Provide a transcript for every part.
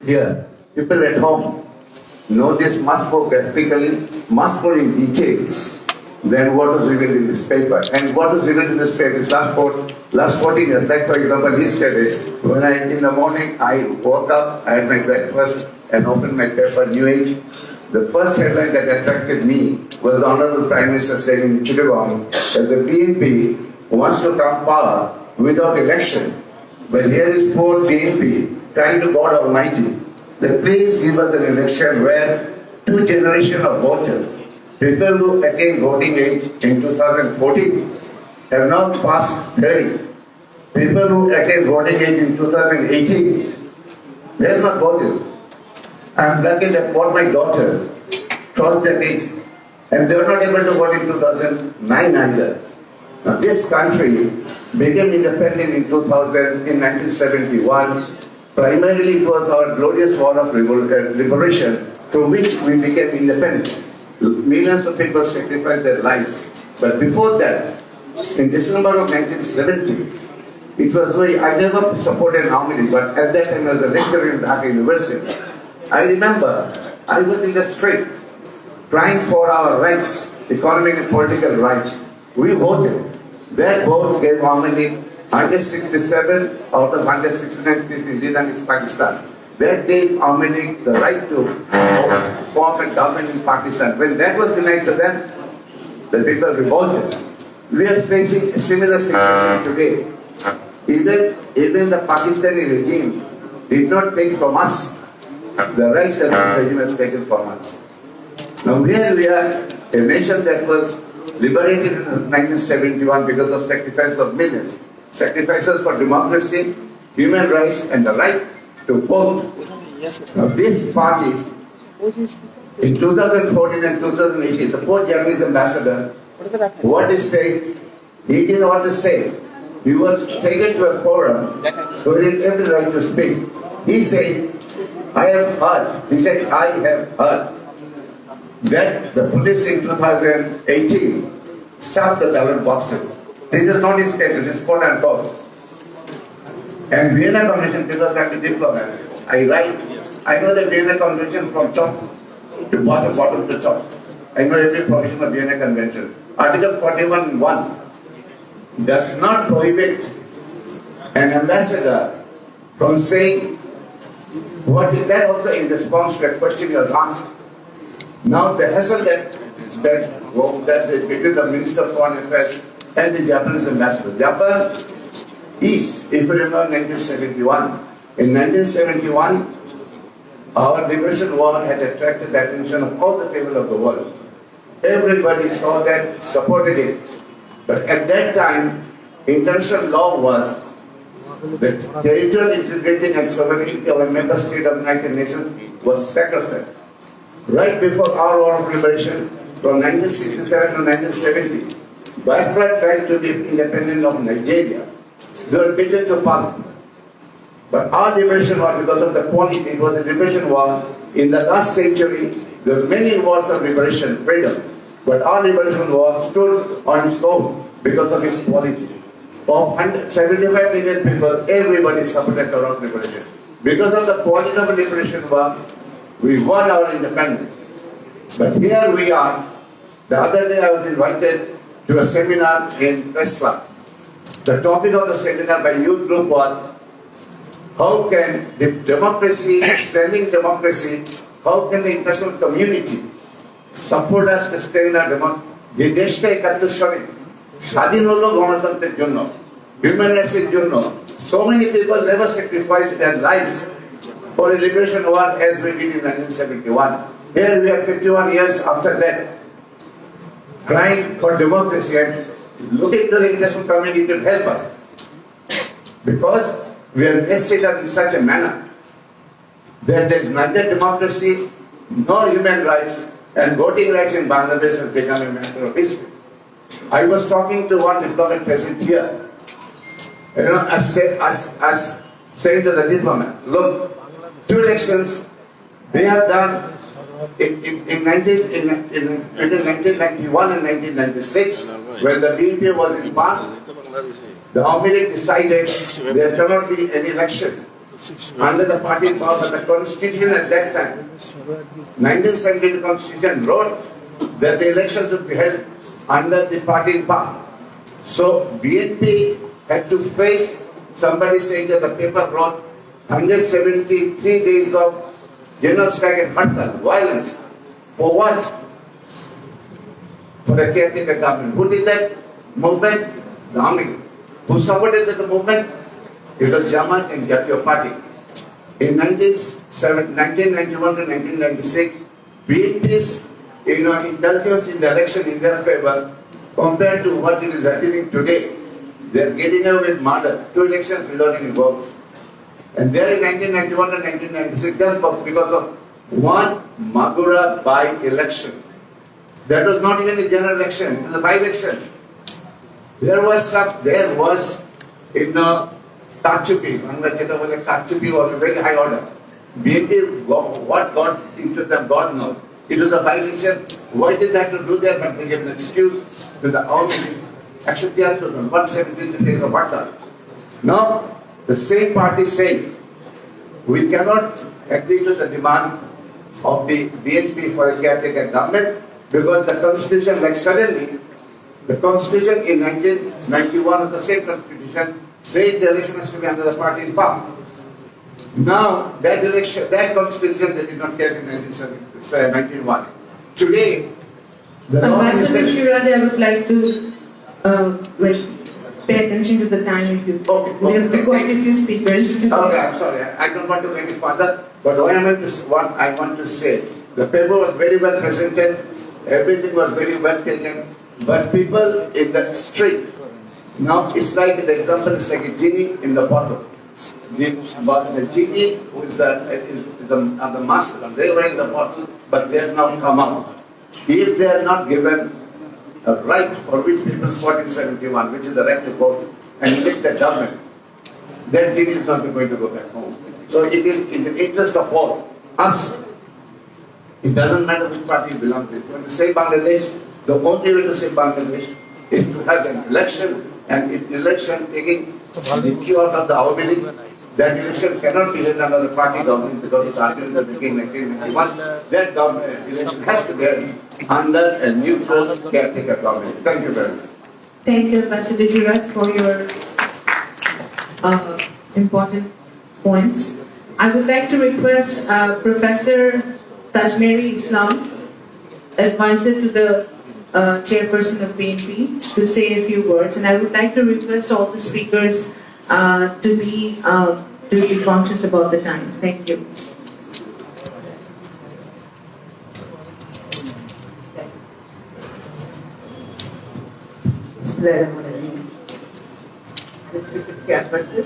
here. People at home know this much more graphically, much more in details than what was revealed in this paper. And what was revealed in this paper is last 14 years. Like for example, yesterday, when in the morning I woke up, I had my breakfast and opened my paper, New Age. The first headline that attracted me was the Honorable Prime Minister saying in Chittagong that the BNP wants to come power without election. But here is poor BNP trying to God Almighty that please give us an election where two generations of voters, people who attained voting age in 2014 have now passed 30. People who attained voting age in 2018, they have not voted. I am lucky that both my daughters crossed that age and they were not able to vote in 2009 either. Now this country became independent in 1971. Primarily it was our glorious war of liberation through which we became independent. Millions of people sacrificed their lives. But before that, in December of 1970, it was I never supported army, but at that time I was a lecturer in Dhaka University. I remember I was in the street trying for our rights, economic and political rights. We voted. That vote gave Armenia 167 out of 169 states in India is Pakistan. That gave Armenia the right to form a government in Pakistan. When that was denied to them, the people revolted. We are facing a similar situation today. Even the Pakistani regime did not take from us the rights that the regime has taken from us. Now here we are, a nation that was liberated in 1971 because of sacrifice of millions. Sacrifices for democracy, human rights and the right to vote. Now this party, in 2014 and 2018, the poor Japanese ambassador, what he said, he didn't want to say. He was taken to a forum, so he had every right to speak. He said, I have heard that the police in 2018 stuffed the ballot boxes. This is not his statement, it is quote unquote. And Vienna Convention, because I'm a diplomat, I know the Vienna Convention from top to bottom to top. I know every provision of Vienna Convention. Article 41(1) does not prohibit an ambassador from saying what is that also in response to a question you have asked. Now the hassle that between the Minister of Foreign Affairs and the Japanese ambassador. Japan is, if you remember, 1971. In 1971, our liberation war had attracted the attention of all the people of the world. Everybody saw that, supported it. But at that time, international law was the territorial integrity and sovereignty of a member state of the United Nations was sacrosanct. Right before our war of liberation, from 1967 to 1970, Biafra tried to be independent of Nigeria. There were billions of parliament. But our liberation war, because of the quality, it was a liberation war. In the last century, there were many wars of liberation, freedom. But our liberation war stood on its own because of its quality. Of 175 million people, everybody supported our liberation. Because of the quality of the liberation war, we won our independence. But here we are. The other day I was invited to a seminar in Press Club. The topic of the seminar by youth group was, how can the democracy, extending democracy, how can the international community support us to stay in our democracy? The দেশটা 71 সালে স্বাধীন হলো গণতন্ত্রের জন্য, human rights এর জন্য. So many people never sacrificed their lives for a liberation war as we did in 1971. Here we are 51 years after that, crying for democracy and looking to the international community to help us. Because we are messed it up in such a manner that there is neither democracy nor human rights, and voting rights in Bangladesh has become a matter of history. I was talking to one diplomat present here. I saying to the diplomat, look, two elections they have done in 1991 and 1996, when the BNP was in power. The Army decided there cannot be any election under the party power, but the constitution at that time, 1972 constitution wrote that the elections would be held under the party power. So BNP had to face somebody saying that the paper wrote 173 days of general strike and Hartal, violence. For what? For the caretaker government. Who did that movement? The army. Who supported the movement? It was Jamaat and Jatiya Party. In 1991 to 1996, BNP's intelligence in the election in their favor compared to what it is happening today. They are getting away with murder, 2 elections without any votes. And there in 1991 and 1996, just because of one Magura by-election. That was not even a general election, it was a by-election. There was in the Kachupi, Kachupi was a very high order. BNP, what got into them, God knows. It was a by-election. Why did they have to do that? But they gave an excuse to the army. Actually, 173 days of Hartal. Now, the same party says, we cannot agree to the demand of the BNP for a caretaker government because the constitution, like suddenly, the constitution in 1991 of the same constitution said the election has to be under the party in power. Now, that constitution they did not care in 1991. Today, the Ambassador Shiraj, I would like to pay attention to the time if you. We have quite a few speakers. Okay, I'm sorry. I don't want to go any further. But what I want to say, the paper was very well presented. Everything was very well taken. But people in the street, now it's like the example is like a genie in the bottle. The genie who is the master, they were in the bottle, but they have not come out. If they are not given a right for which people fought in 71, which is the right to vote and elect the government, that genie is not going to go back home. So it is in the interest of all, us. It doesn't matter which party you belong to. If you want to say Bangladesh, the only way to say Bangladesh is to have an election, and in election taking the key out of the Awami League. That election cannot be held under the party government because it's argued in the beginning 1991. That government election has to be held under a neutral caretaker government. Thank you very much. Thank you, Ambassador Shiraj, for your important points. I would like to request Professor Tajmeri Islam, advisor to the chairperson of BNP, to say a few words. And I would like to request all the speakers to be conscious about the time. Thank you. Respected chairperson,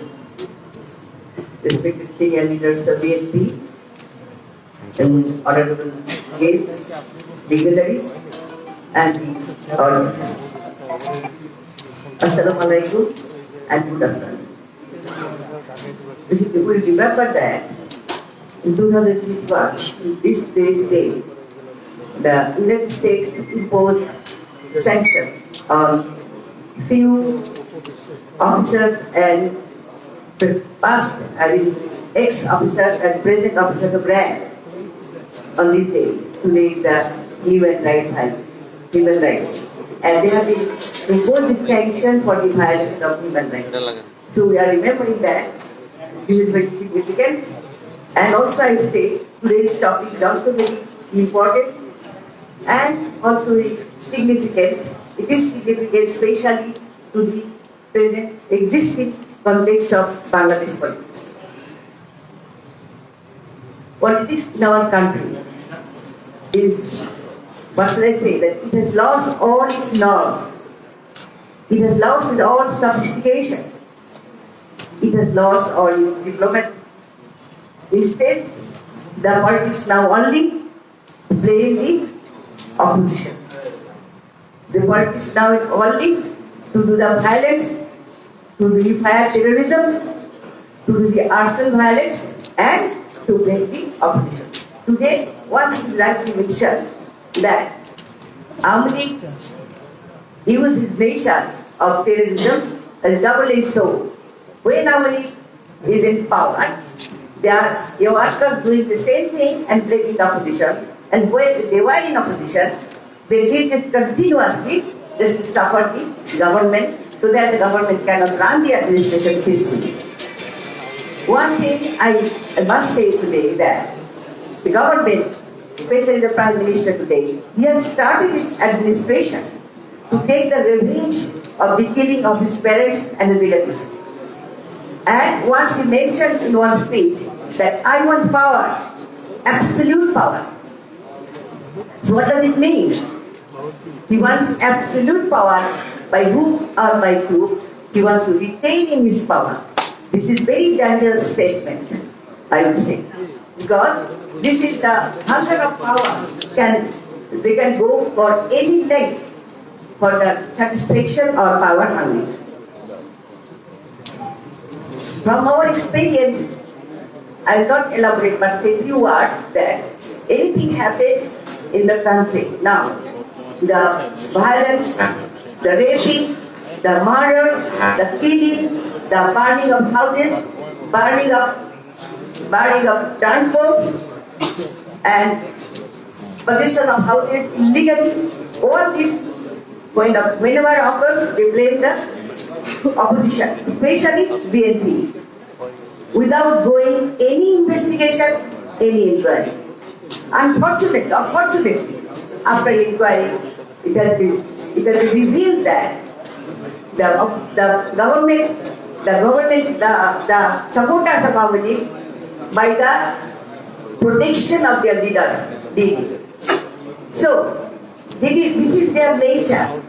respected senior leaders of BNP, and honorable guests, dignitaries, and the audience. Assalamu alaikum and good afternoon. We remember that in 2001, this day, the United States imposed sanctions on few officers and past, ex-officers and present officers of rank on this day. Today is the human rights. And they have been imposed this sanction for the violation of human rights. So we are remembering that. This is very significant. And also I say today's topic is also very important and also significant. It is significant especially to the present existing context of Bangladesh politics. Politics in our country is, what should I say, that it has lost all its norms. It has lost all sophistication. It has lost all its diplomacy. Instead, the politics now only play the opposition. The politics now is only to do the violence, to do the fire terrorism, to do the arson violence, and to play the opposition. Today, one is like to mention that Awami uses his nature of terrorism as double-edged sword. When Awami is in power, They are workers doing the same thing and blaming the opposition. And when they were in opposition, they did this continuously just to suffer the government so that the government cannot run the administration peacefully. One thing I must say today that the government, especially the Prime Minister today, he has started his administration to take the revenge of the killing of his parents and his relatives. And once he mentioned in one speech that I want power, absolute power. So what does it mean? He wants absolute power by hook or by crook. He wants to retain in his power. This is very dangerous statement, I would say. Because this is the hunger of power. They can go for any length for the satisfaction or power hunger. From our experience, I will not elaborate but say few words that anything happened in the country now, the violence, the raping, the murder, the killing, the burning of houses, burning of transports, and possession of houses illegally. All this, whenever occurs, they blame the opposition, especially BNP, without going any investigation, any inquiry. Unfortunately, after inquiry, it has been revealed that the government, the supporters of Awali, by the protection of their leaders, did it. So, this is their nature,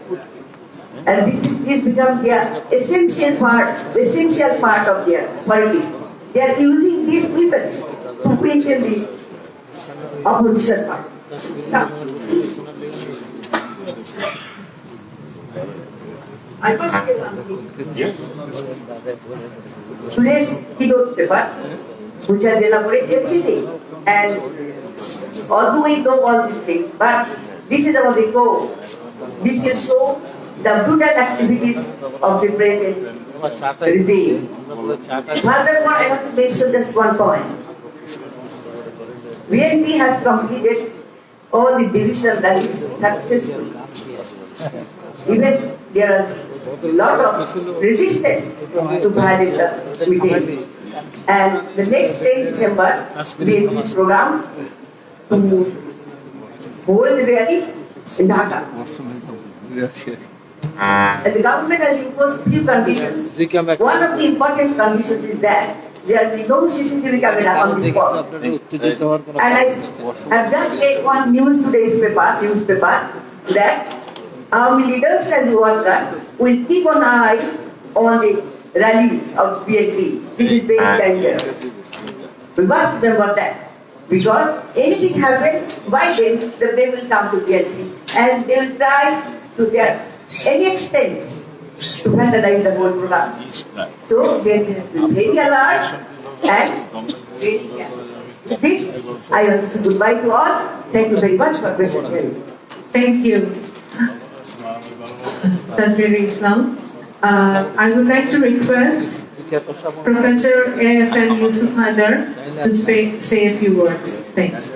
and this becomes their essential part of their politics. They are using these weapons to weaken the opposition part. Now, I must say one thing. Yes. Today's keynote paper, which has elaborated everything, and although we know all these things, but this is our goal. This will show the brutal activities of the present regime. Furthermore, I want to mention just one point. BNP has completed all the divisional rallies successfully. Even there are a lot of resistance to violate the meeting. And the next 10 December, BNP's program to hold the rally in Dhaka. And the government has imposed few conditions. One of the important conditions is that there will be no CCTV camera on this spot. And I have just read one newspaper that our leaders and workers will keep an eye on the rallies of BNP. This is very dangerous. We must remember that. Because anything happens, by then the blame will come to BNP. And they will try to their any extent to vandalize the whole program. So BNP has been very alert and very careful. With this, I want to say goodbye to all. Thank you very much for patient hearing. Thank you. That's very Islam. I would like to request Professor AFN Yusuf Handar to say a few words. Thanks.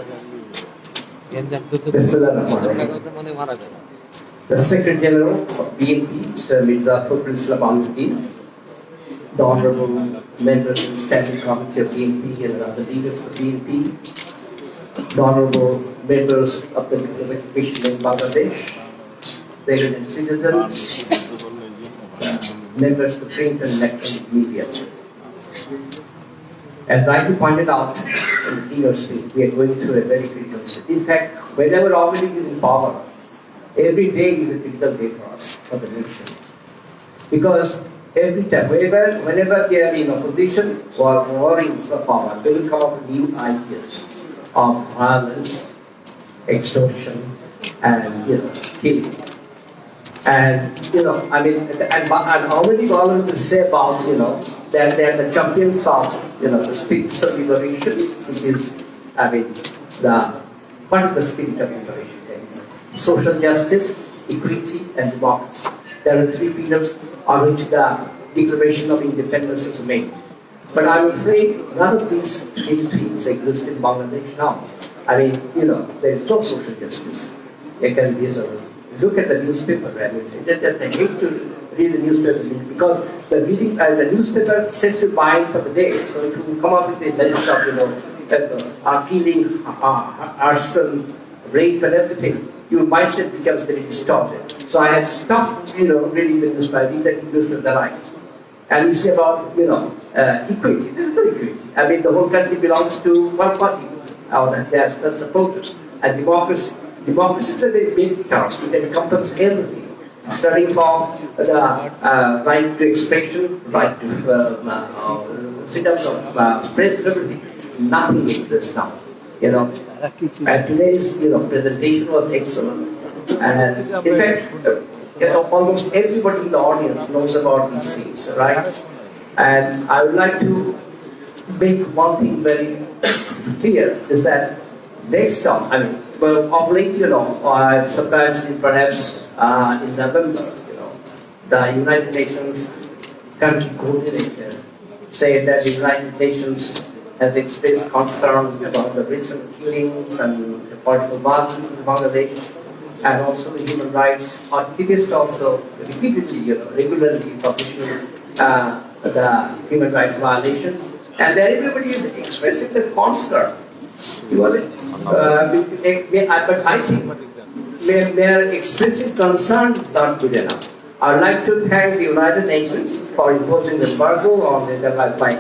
The Secretary General of BNP, Mr. Mirza Fakhrul Islam Alamgir, the Honorable Members of the Standing Committee of BNP and other leaders of BNP, the Honorable Members of the Diplomatic Mission in Bangladesh, resident citizens, members of the print and electronic media. As rightly pointed out in the state, we are going through a very critical state. In fact, whenever Awali is in power, every day is a critical day for us, for the nation. Because every time, whenever they are in opposition or warring for power, they will come up with new ideas of violence, extortion, and killing. And and how many governments will say about that they are the champions of the spirit of liberation, which is what is the spirit of liberation? Social justice, equity, and democracy. There are three pillars on which the Declaration of Independence is made. But I'm afraid none of these three things exist in Bangladesh now. I mean, there is no social justice. You can look at the newspaper. I mean, I hate to read the newspaper because the newspaper sets your mind for the day. So if you come up with a list of, killing, arson, rape and everything, your mindset becomes very distorted. So I have stopped, reading the newspaper, read the newspaper the right. And you say about, equity. There is no equity. I mean, the whole country belongs to one party. That's the supporters. And democracy is a very big term. It encompasses everything. Starting from the right to expression, right to freedom of spread, everything. Nothing exists now. And today's presentation was excellent. And in fact, almost everybody in the audience knows about these things, right? And I would like to make one thing very clear is that next time, of late, sometimes perhaps in November, the United Nations country coordinator said that the United Nations has expressed concern about the recent killings and the political violence in Bangladesh, and also the human rights activists also repeatedly, regularly publishing the human rights violations, and then everybody is expressing the concern. But I think their expressing concern is not good enough. I would like to thank the United Nations for imposing the embargo on my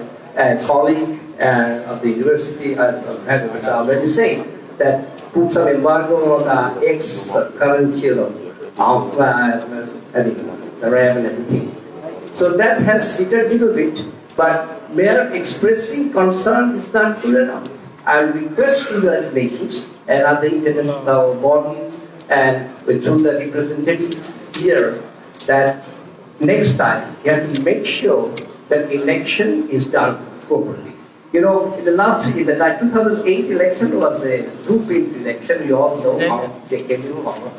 colleague of the university has already said that put some embargo on the ex-current of the RAM and everything. So that has hit a little bit, but mere expressing concern is not good enough. I request the United Nations and other international bodies and through the representatives here that next time you have to make sure that election is done properly. In the last in the 2008 election was a blueprint election. You all know how they came in power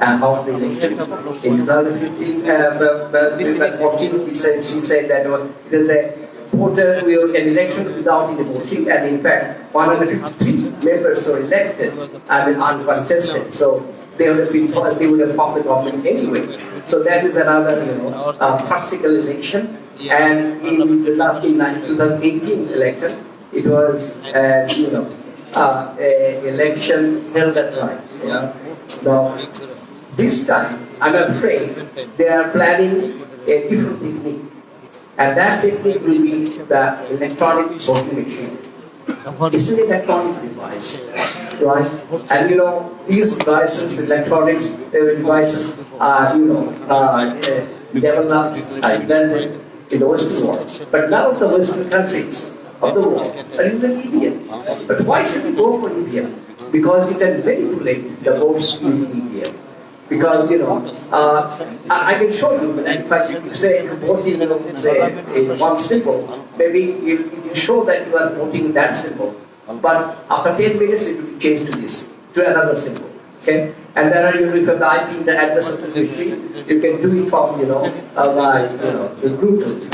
and how the elections in 2015, 2014, she said that it was a an election without any voting, and in fact, 153 members were elected uncontested. So they would have formed the government anyway. So that is another, farcical election. And in the 2018 election, it was, election held at night. Now, this time, I'm afraid they are planning a different technique. And that technique will be the electronic voting machine. It's an electronic device, right? And these devices, electronics devices are, developed, invented in the Western world. But none of the Western countries of the world are even EVM. But why should we go for EVM? Because you can manipulate the votes using EVM. Because, I can show you, if I say voting, say, one symbol, maybe you show that you are voting that symbol. But after 10 minutes, it will be changed to another symbol. Okay? And then you can type in the address of the machine, you can do it from, the Bluetooth.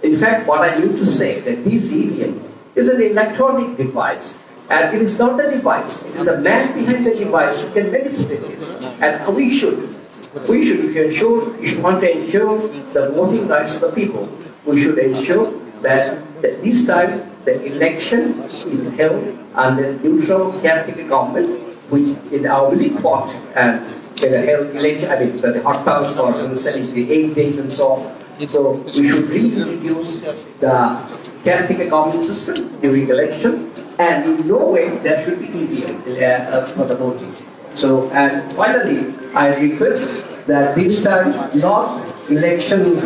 In fact, what I need to say that this EVM is an electronic device. And it is not a device, it is a man behind the device who can manipulate this. And we should, if you want to ensure the voting rights of the people, we should ensure that this time the election is held under neutral caretaker government, which in our report and held election, the hot tubs for the 8 days and so on. So we should reintroduce the caretaker government system during election, and in no way there should be EVM for the voting. So, and finally, I request that this time not election,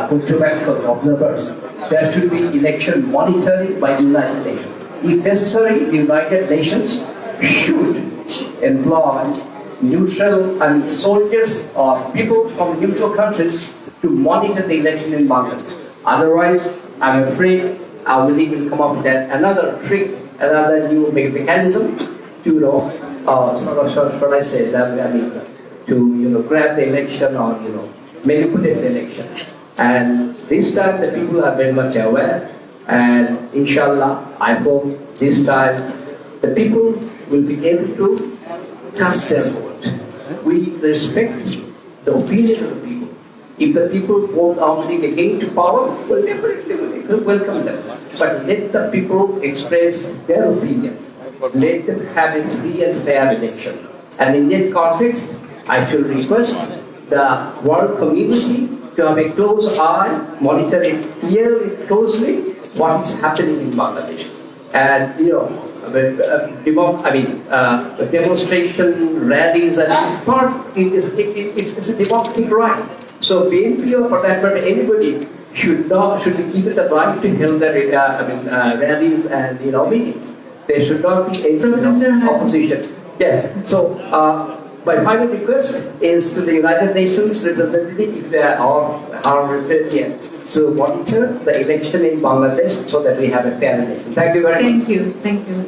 observers. There should be election monitoring by the United Nations. If necessary, the United Nations should employ neutral soldiers or people from neutral countries to monitor the election in Bangladesh. Otherwise, I'm afraid our league will come up with another trick, another new mechanism to, should I say, to grab the election or manipulate the election. And this time the people are very much aware And inshallah, I hope this time the people will be able to cast their vote. We respect the opinion of the people. If the people vote Awamin League again to power, well, definitely we will welcome them. But let the people express their opinion. Let them have a free and fair election. And in that context, I should request the world community to have a close eye, monitor it closely what is happening in Bangladesh. And demonstration, rallies, and it's a democratic right. So BNP or for that matter anybody should be given the right to hold their rallies and meetings. There should not be any opposition. Yes. So my final request is to the United Nations representative, if they are to monitor the election in Bangladesh so that we have a fair election. Thank you very much. Thank you.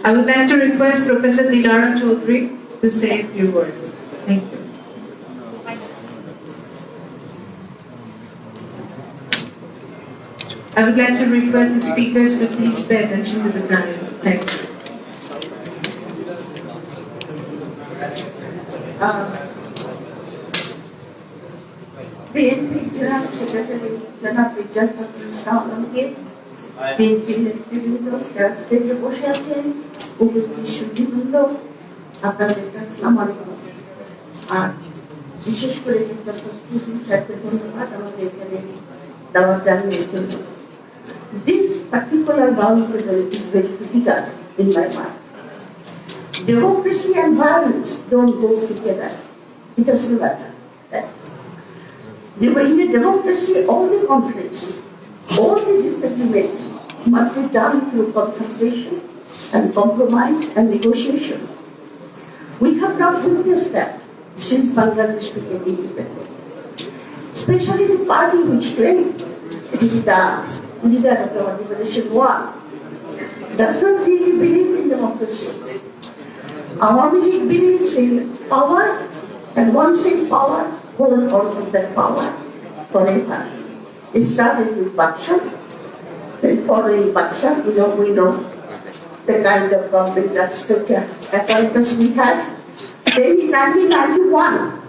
I would like to request Professor Dilara Chaudhry to say a few words. Thank you. I would like to request the speakers to please pay attention to the time. Thank you. BNP General Secretary Janab Rijal Islamকে BNP নেতৃবৃন্দ যারা স্টেজে বসে আছেন, উপস্থিত সুধীবৃন্দ, আপনাদের আসসালামু আলাইকুম। আর বিশেষ করে সাহেবকে ধন্যবাদ আমাদের এখানে দাওয়াত জানিয়ে জন্য। This particular boundary is very critical in my mind. Democracy and violence don't go together. It doesn't matter. In a democracy, all the conflicts, all the disagreements must be done through consultation and compromise and negotiation. We have not witnessed that since Bangladesh became independent. Especially the party which claimed to be the leader of the Liberation War does not really believe in democracy. Awami League believes in power, and once in power, hold on to that power forever. It started with Baksha, then following Baksha, we know the kind of government apparatus we had. Then in 1991,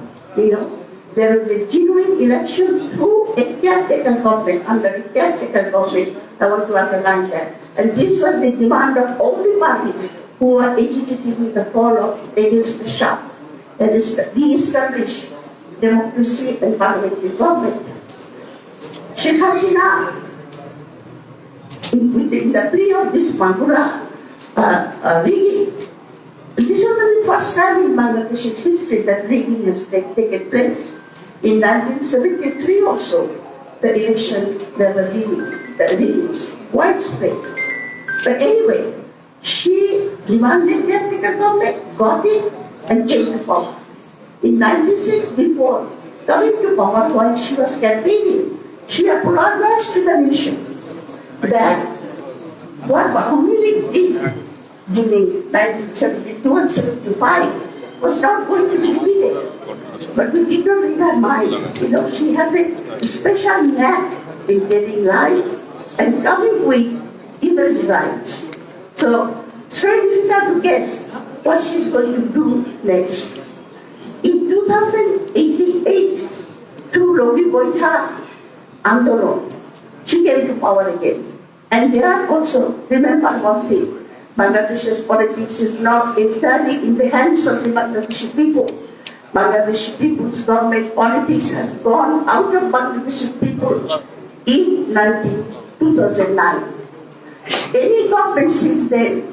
there was a genuine election through a caretaker government, under a caretaker government. I want to underline that. And this was the demand of all the parties who were agitating the fall of against the Shah, that is, re-establish democracy and parliamentary government. Sheikh Hasina, in the plea of this Bangura rigging, this was the first time in Bangladesh's history that rigging has taken place. In 1973 also, the election, there were riggings, widespread. But anyway, she demanded caretaker government, got it, and came to power. In 1996, before coming to power, while she was campaigning, she apologized to the nation that what Awami League did during 1972 and 75 was not going to be repeated. But we did not read her mind. She has a special knack in telling lies and coming with evil designs. So it's very difficult to guess what she's going to do next. In 2088, through Logi Boitha Andolon, she came to power again. And there also, remember one thing, Bangladesh's politics is not entirely in the hands of the Bangladeshi people. Bangladeshi people's government politics has gone out of Bangladeshi people in 2009. Any government since then,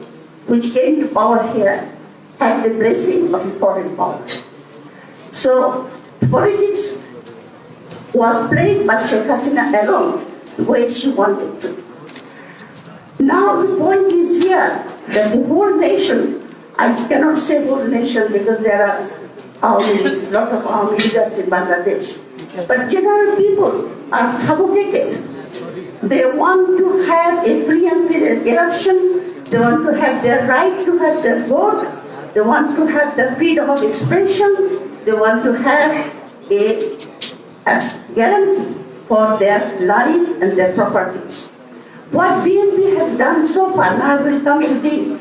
which came to power here, had the blessing of the foreign power. So, politics was played by Sheikh Hasina alone, the way she wanted to. Now the point is here that the whole nation, I cannot say whole nation because there are a lot of army leaders in Bangladesh, but general people are suffocated. They want to have a free and fair election, they want to have their right to have their vote, they want to have the freedom of expression, they want to have a guarantee for their life and their properties. what BNP has done so far, now I will come to the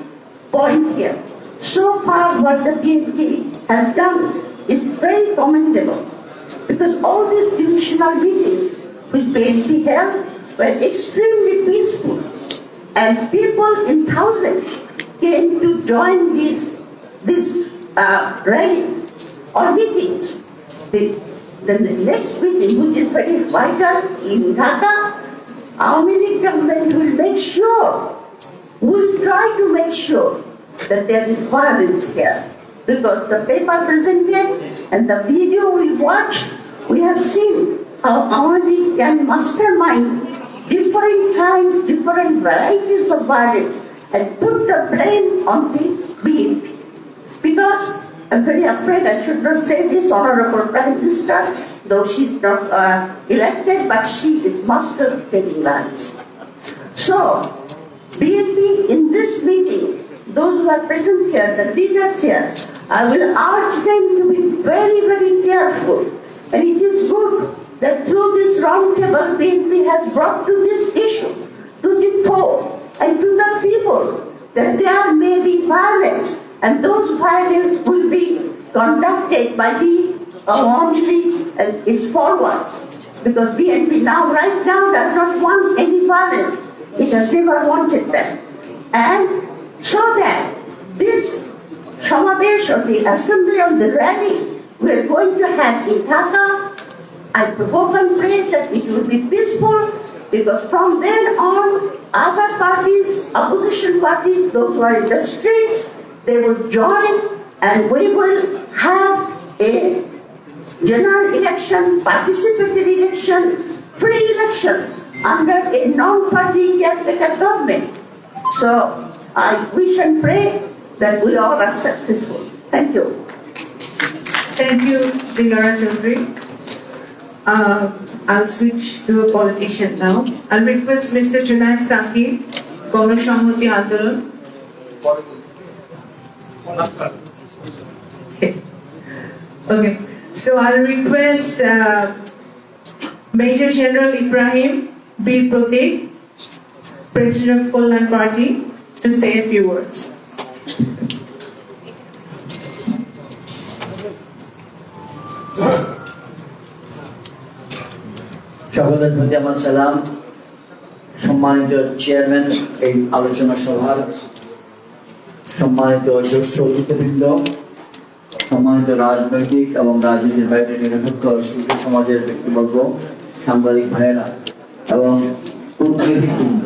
point here. So far, what the BNP has done is very commendable, because all these divisional meetings which BNP held were extremely peaceful, and people in thousands came to join these rallies or meetings. The next meeting, which is very vital in Dhaka, our League government will make sure, will try to make sure that there is violence here. Because the paper presented and the video we watched, we have seen how our League can mastermind different kinds, different varieties of violence and put the blame on things being. Because I'm very afraid I should not say this, Honorable Prime Minister, though she's not elected, but she is master of taking lives. So, BNP in this meeting, those who are present here, the leaders here, I will urge them to be very, very careful. And it is good that through this roundtable, BNP has brought to this issue, to the fore, and to the people, that there may be violence, and those violence will be conducted by the Awami League and its followers. Because BNP right now does not want any violence. It has never wanted that. And so that this Shamadesh or the assembly or the rally we are going to have in Dhaka, I hope and pray that it will be peaceful, because from then on, other parties, opposition parties, those who are in the streets, they will join, and we will have a general election, participatory election, free election under a non-party caretaker government. So I wish and pray that we all are successful. Thank you. Thank you, Dilora Chaudhary. I'll switch to a politician now. I'll request Mr. Junaid Saki, Ganoshamhati Andolan. Okay. So I'll request Major General Ibrahim Bir Pratik, President of Kollam Party, to say a few words. সকলের প্রতি আমার সালাম। সম্মানিত chairman এই আলোচনা সভার, সম্মানিত জ্যেষ্ঠ অতিথিবৃন্দ, সম্মানিত রাজনৈতিক এবং রাজনীতির বাইরে নিরপেক্ষ সুশীল সমাজের ব্যক্তিবর্গ, সাংবাদিক ভাইয়েরা এবং কূটনীতিবৃন্দ,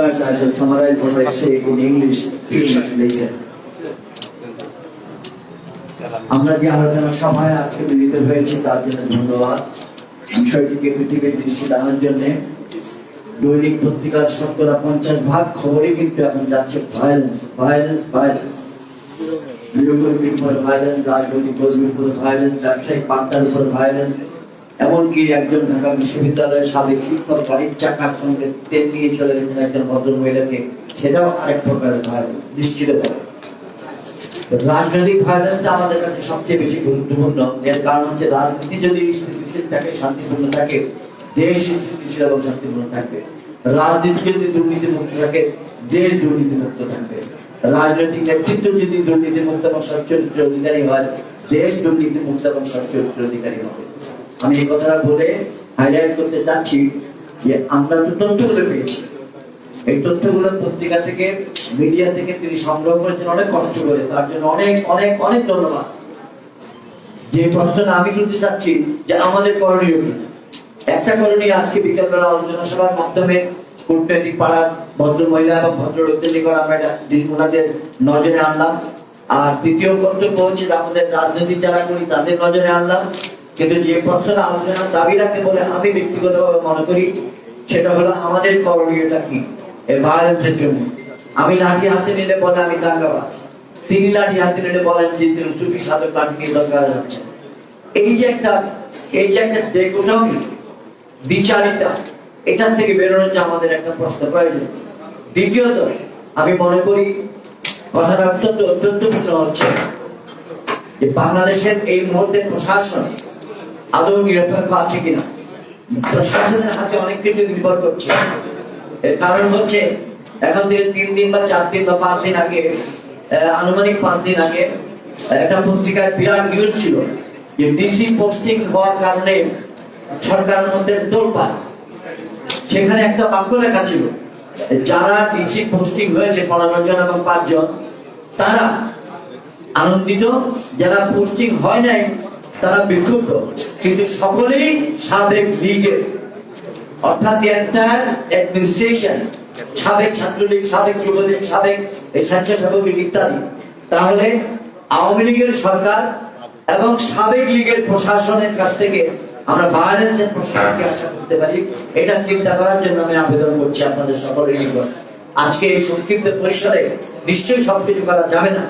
I shall summarize what I say in English pretty much later. আমরা যে আলোচনা সভায় আজকে মিলিত হয়েছি তার জন্য ধন্যবাদ। বিষয়টিকে পৃথিবীর দৃষ্টিতে আনার জন্য দৈনিক পত্রিকার 50% খবরই কিন্তু এখন যাচ্ছে ভায়োলেন্স, ভায়োলেন্স, ভায়োলেন্স। গৃহকর্মীর উপর ভায়োলেন্স, রাজনৈতিক কর্মীর উপর ভায়োলেন্স, ব্যবসায়িক পান্ডার উপর ভায়োলেন্স, এমনকি একজন ঢাকা বিশ্ববিদ্যালয়ের সাবেক শিক্ষক গাড়ির চাকার সঙ্গে তেল নিয়ে চলে গেছেন একজন ভদ্র মহিলাকে, সেটাও আরেক প্রকারের ভায়োলেন্স নিশ্চিত করে। রাজনৈতিক ভায়োলেন্সটা আমাদের কাছে সবচেয়ে বেশি গুরুত্বপূর্ণ। এর কারণ হচ্ছে রাজনীতি যদি স্থিতিশীল থাকে, শান্তিপূর্ণ থাকে, দেশ স্থিতিশীল এবং শান্তিপূর্ণ থাকবে। রাজনীতি যদি দুর্নীতিমুক্ত থাকে, দেশ দুর্নীতিমুক্ত থাকবে। রাজনৈতিক নেতৃত্ব যদি দুর্নীতিমুক্ত এবং সচ্চরিত্র অধিকারী হয়, দেশ দুর্নীতিমুক্ত এবং সচ্চরিত্র অধিকারী হবে। আমি এই কথাটা বলে হাইলাইট করতে চাচ্ছি যে আমরা তো তথ্যগুলো পেয়েছি, এই তথ্যগুলো পত্রিকা থেকে, মিডিয়া থেকে তিনি সংগ্রহ করেছেন অনেক কষ্ট করে, তার জন্য অনেক অনেক অনেক ধন্যবাদ। যে প্রশ্নটা আমি তুলতে চাচ্ছি যে আমাদের করণীয় কি, একটা করণীয় আজকে বিকেলবেলা আলোচনা সভার মাধ্যমে কূটনৈতিক পাড়ার ভদ্র মহিলা এবং ভদ্র লোকদের নিকট আমরা ওনাদের নজরে আনলাম। আর দ্বিতীয় কর্তব্য হচ্ছে আমাদের রাজনীতি যারা করি তাদের নজরে আনলাম। কিন্তু যে প্রশ্নটা আলোচনার দাবি রাখতে বলে আমি ব্যক্তিগতভাবে মনে করি, সেটা হলো আমাদের করণীয়টা কি এই ভায়োলেন্সের জন্য। আমি লাঠি হাতে নিলে বলে আমি দাঙ্গাবাজ, তিনি লাঠি হাতে নিলে বলেন যে তিনি সুফি সাধক লাঠি নিয়ে দরকার যাচ্ছে। এই যে একটা ডেকোটমি, দ্বিচারিতা, এটার থেকে বেরোনোর যে আমাদের একটা প্রশ্ন প্রয়োজন। দ্বিতীয়ত আমি মনে করি কথাটা অত্যন্ত অত্যন্তপূর্ণ হচ্ছে যে বাংলাদেশের এই মুহূর্তে প্রশাসন আদৌ নিরপেক্ষ আছে কিনা। প্রশাসনের হাতে অনেক কিছু নির্ভর করছে। এর কারণ হচ্ছে এখন থেকে 3 দিন বা 4 দিন বা 5 দিন আগে, আনুমানিক 5 দিন আগে একটা পত্রিকায় বিরাট নিউজ ছিল যে ডিসি পোস্টিং হওয়ার কারণে সরকারের মধ্যে তোলপাড়। সেখানে একটা বাক্য লেখা ছিল, যারা ডিসি পোস্টিং হয়েছে 15 জন এবং 5 জন তারা আনন্দিত, যারা পোস্টিং হয় নাই তারা বিক্ষুব্ধ, কিন্তু সকলেই সাবেক লীগের, অর্থাৎ the entire administration, সাবেক ছাত্রলীগ, সাবেক যুবলীগ, সাবেক স্বেচ্ছাসেবক লীগ ইত্যাদি। তাহলে আওয়ামী লীগের সরকার এবং সাবেক লীগের প্রশাসনের কাছ থেকে আমরা ভায়োলেন্সের প্রশাসনকে আশা করতে পারি, এটা চিন্তা করার জন্য আমি আবেদন করছি আপনাদের সকলের নিকট। আজকে এই সংক্ষিপ্ত পরিসরে নিশ্চয়ই সবকিছু করা যাবে না,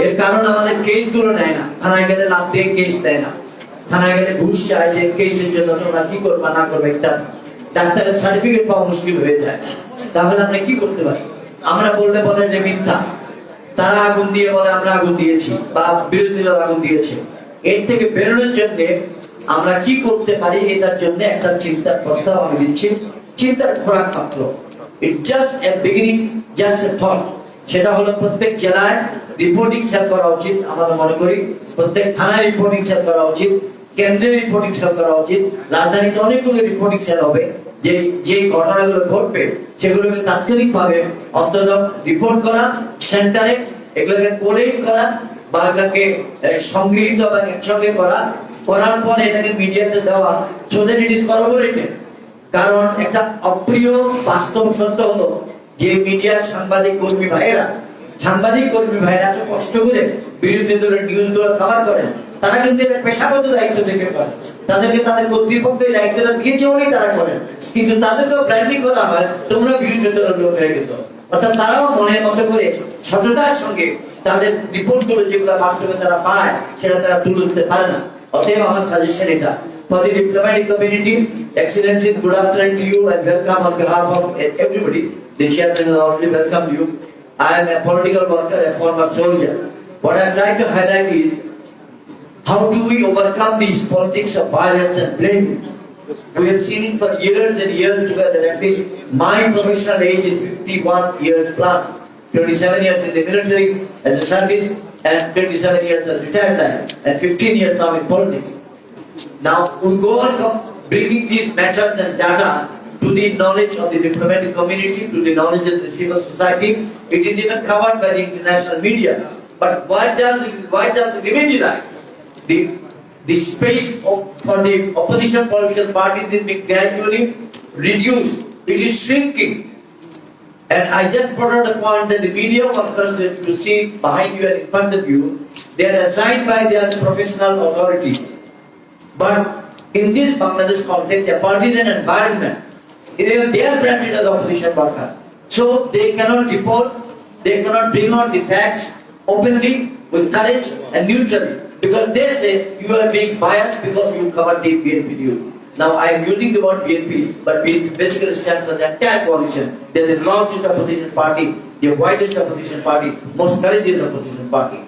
এর কারণ আমাদের কেস গুলো নেয় না, থানায় গেলে লাভ দিয়ে কেস দেয় না, থানায় গেলে ঘুষ চায় যে কেসের জন্য তোমরা কি করবা না করবে ইত্যাদি। ডাক্তারের সার্টিফিকেট পাওয়া মুশকিল হয়ে যায়। তাহলে আমরা কি করতে পারি? আমরা বললে বলে যে মিথ্যা, তারা আগুন দিয়ে বলে আমরা আগুন দিয়েছি বা বিরোধী দল আগুন দিয়েছে। এর থেকে বেরোনোর জন্য আমরা কি করতে পারি, এটার জন্য একটা চিন্তার প্রস্তাব আমি দিচ্ছি। চিন্তার খোরাক মাত্র, it's just a beginning, just a thought. সেটা হলো প্রত্যেক জেলায় রিপোর্টিং সেল করা উচিত। আমরা মনে করি প্রত্যেক থানায় রিপোর্টিং সেল করা উচিত, কেন্দ্রে রিপোর্টিং সেল করা উচিত, রাজধানীতে অনেকগুলো রিপোর্টিং সেল হবে। যে ঘটনাগুলো ঘটবে সেগুলোকে তাৎক্ষণিকভাবে অন্তত রিপোর্ট করা, সেন্টারে এগুলোকে কোলেট করা বা এগুলোকে সংগৃহীত বা একসঙ্গে করার পর এটাকে মিডিয়াতে দেওয়া, সো দ্যাট ইট ইজ করবোরেটেড। কারণ একটা অপ্রিয় বাস্তব সত্য হলো যে মিডিয়ার সাংবাদিক কর্মী ভাইয়েরা এত কষ্ট করে বিরোধী দলের নিউজ গুলো কভার করেন, তারা কিন্তু এটা পেশাগত দায়িত্ব থেকে করে, তাদেরকে তাদের কর্তৃপক্ষের দায়িত্বটা দিয়েছে বলেই তারা করেন। কিন্তু তাদেরকেও ব্র্যান্ডিং করা হয়, তোমরা বিরোধী দলের লোক হয়ে গেল। অর্থাৎ তারাও মনের মতো করে সততার সঙ্গে তাদের রিপোর্ট গুলো যেগুলো বাস্তবে তারা পায় সেটা তারা তুলে ধরতে পারে না। অতএব আমার সাজেশন এটা, for the diplomatic community, Excellency, good afternoon to you and welcome on behalf of everybody. The chairman has already welcomed you. I am a political worker, a former soldier. What I would like to highlight is, how do we overcome these politics of violence and blame? We have seen it for years and years together. At least my professional age is 51 years plus, 27 years in the military as a service, and 27 years as retired life, and 15 years now in politics. Now we go on bringing these methods and data to the knowledge of the diplomatic community, to the knowledge of the civil society. It is even covered by the international media. But why does the remedy lie? The space for the opposition political parties is being gradually reduced. It is shrinking. And I just brought out the point that the media workers that you see behind you and in front of you, they are assigned by their professional authorities. But in this Bangladesh context, a partisan environment, they are branded as opposition worker. So they cannot report, they cannot bring out the facts openly, with courage and neutrally. Because they say you are being biased because you cover the BNP news. Now I am using the word BNP, but BNP basically stands for the entire coalition. They are the largest opposition party, the widest opposition party, most courageous opposition party.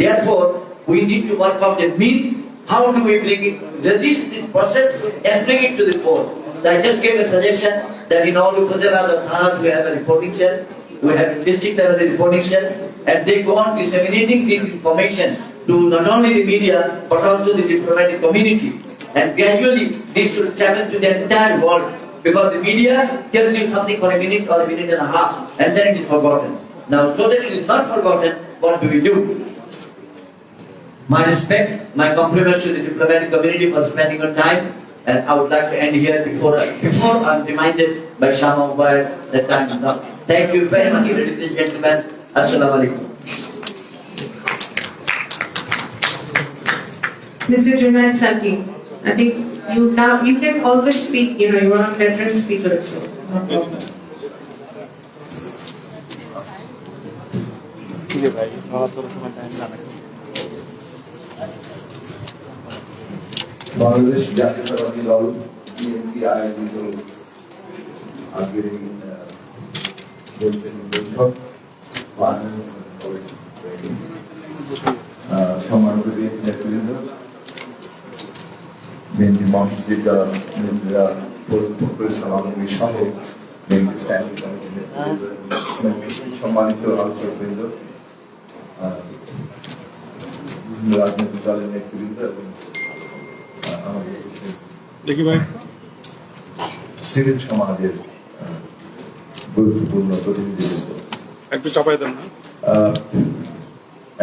Therefore, we need to work out the means. How do we resist this process and bring it to the fore? So I just gave a suggestion that in all Upazilas or Thanas we have a reporting cell, we have a district level reporting cell, and they go on disseminating this information to not only the media but also the diplomatic community. And gradually this should travel to the entire world, because the media tells you something for a minute or a minute and a half and then it is forgotten. Now so that it is not forgotten, what do we do? My respect, my compliments to the diplomatic community for spending your time, and I would like to end here before I'm reminded by Shama Mubarak that time is up. Thank you very much, ladies and gentlemen. Assalamu alaikum. Mr. Junaid Saki, I think you can always speak, you are a veteran speaker, so no problem. Bangladesh জাতীয়তাবাদী দল BNP আয়োজিত আজকের এই বৈঠক সম্মানিত নেতৃবৃন্দ, BNP মহাসচিব যারা নেত্রীরা সমাগমী সহ স্ট্যান্ডিং কমিটির নেতৃবৃন্দ, সম্মানিত আলোচকবৃন্দ, বিভিন্ন রাজনৈতিক দলের নেতৃবৃন্দ এবং আমাদের দেখি ভাই সিভিল সমাজের গুরুত্বপূর্ণ প্রতিনিধিবৃন্দ, একটু চাপাই দেন না,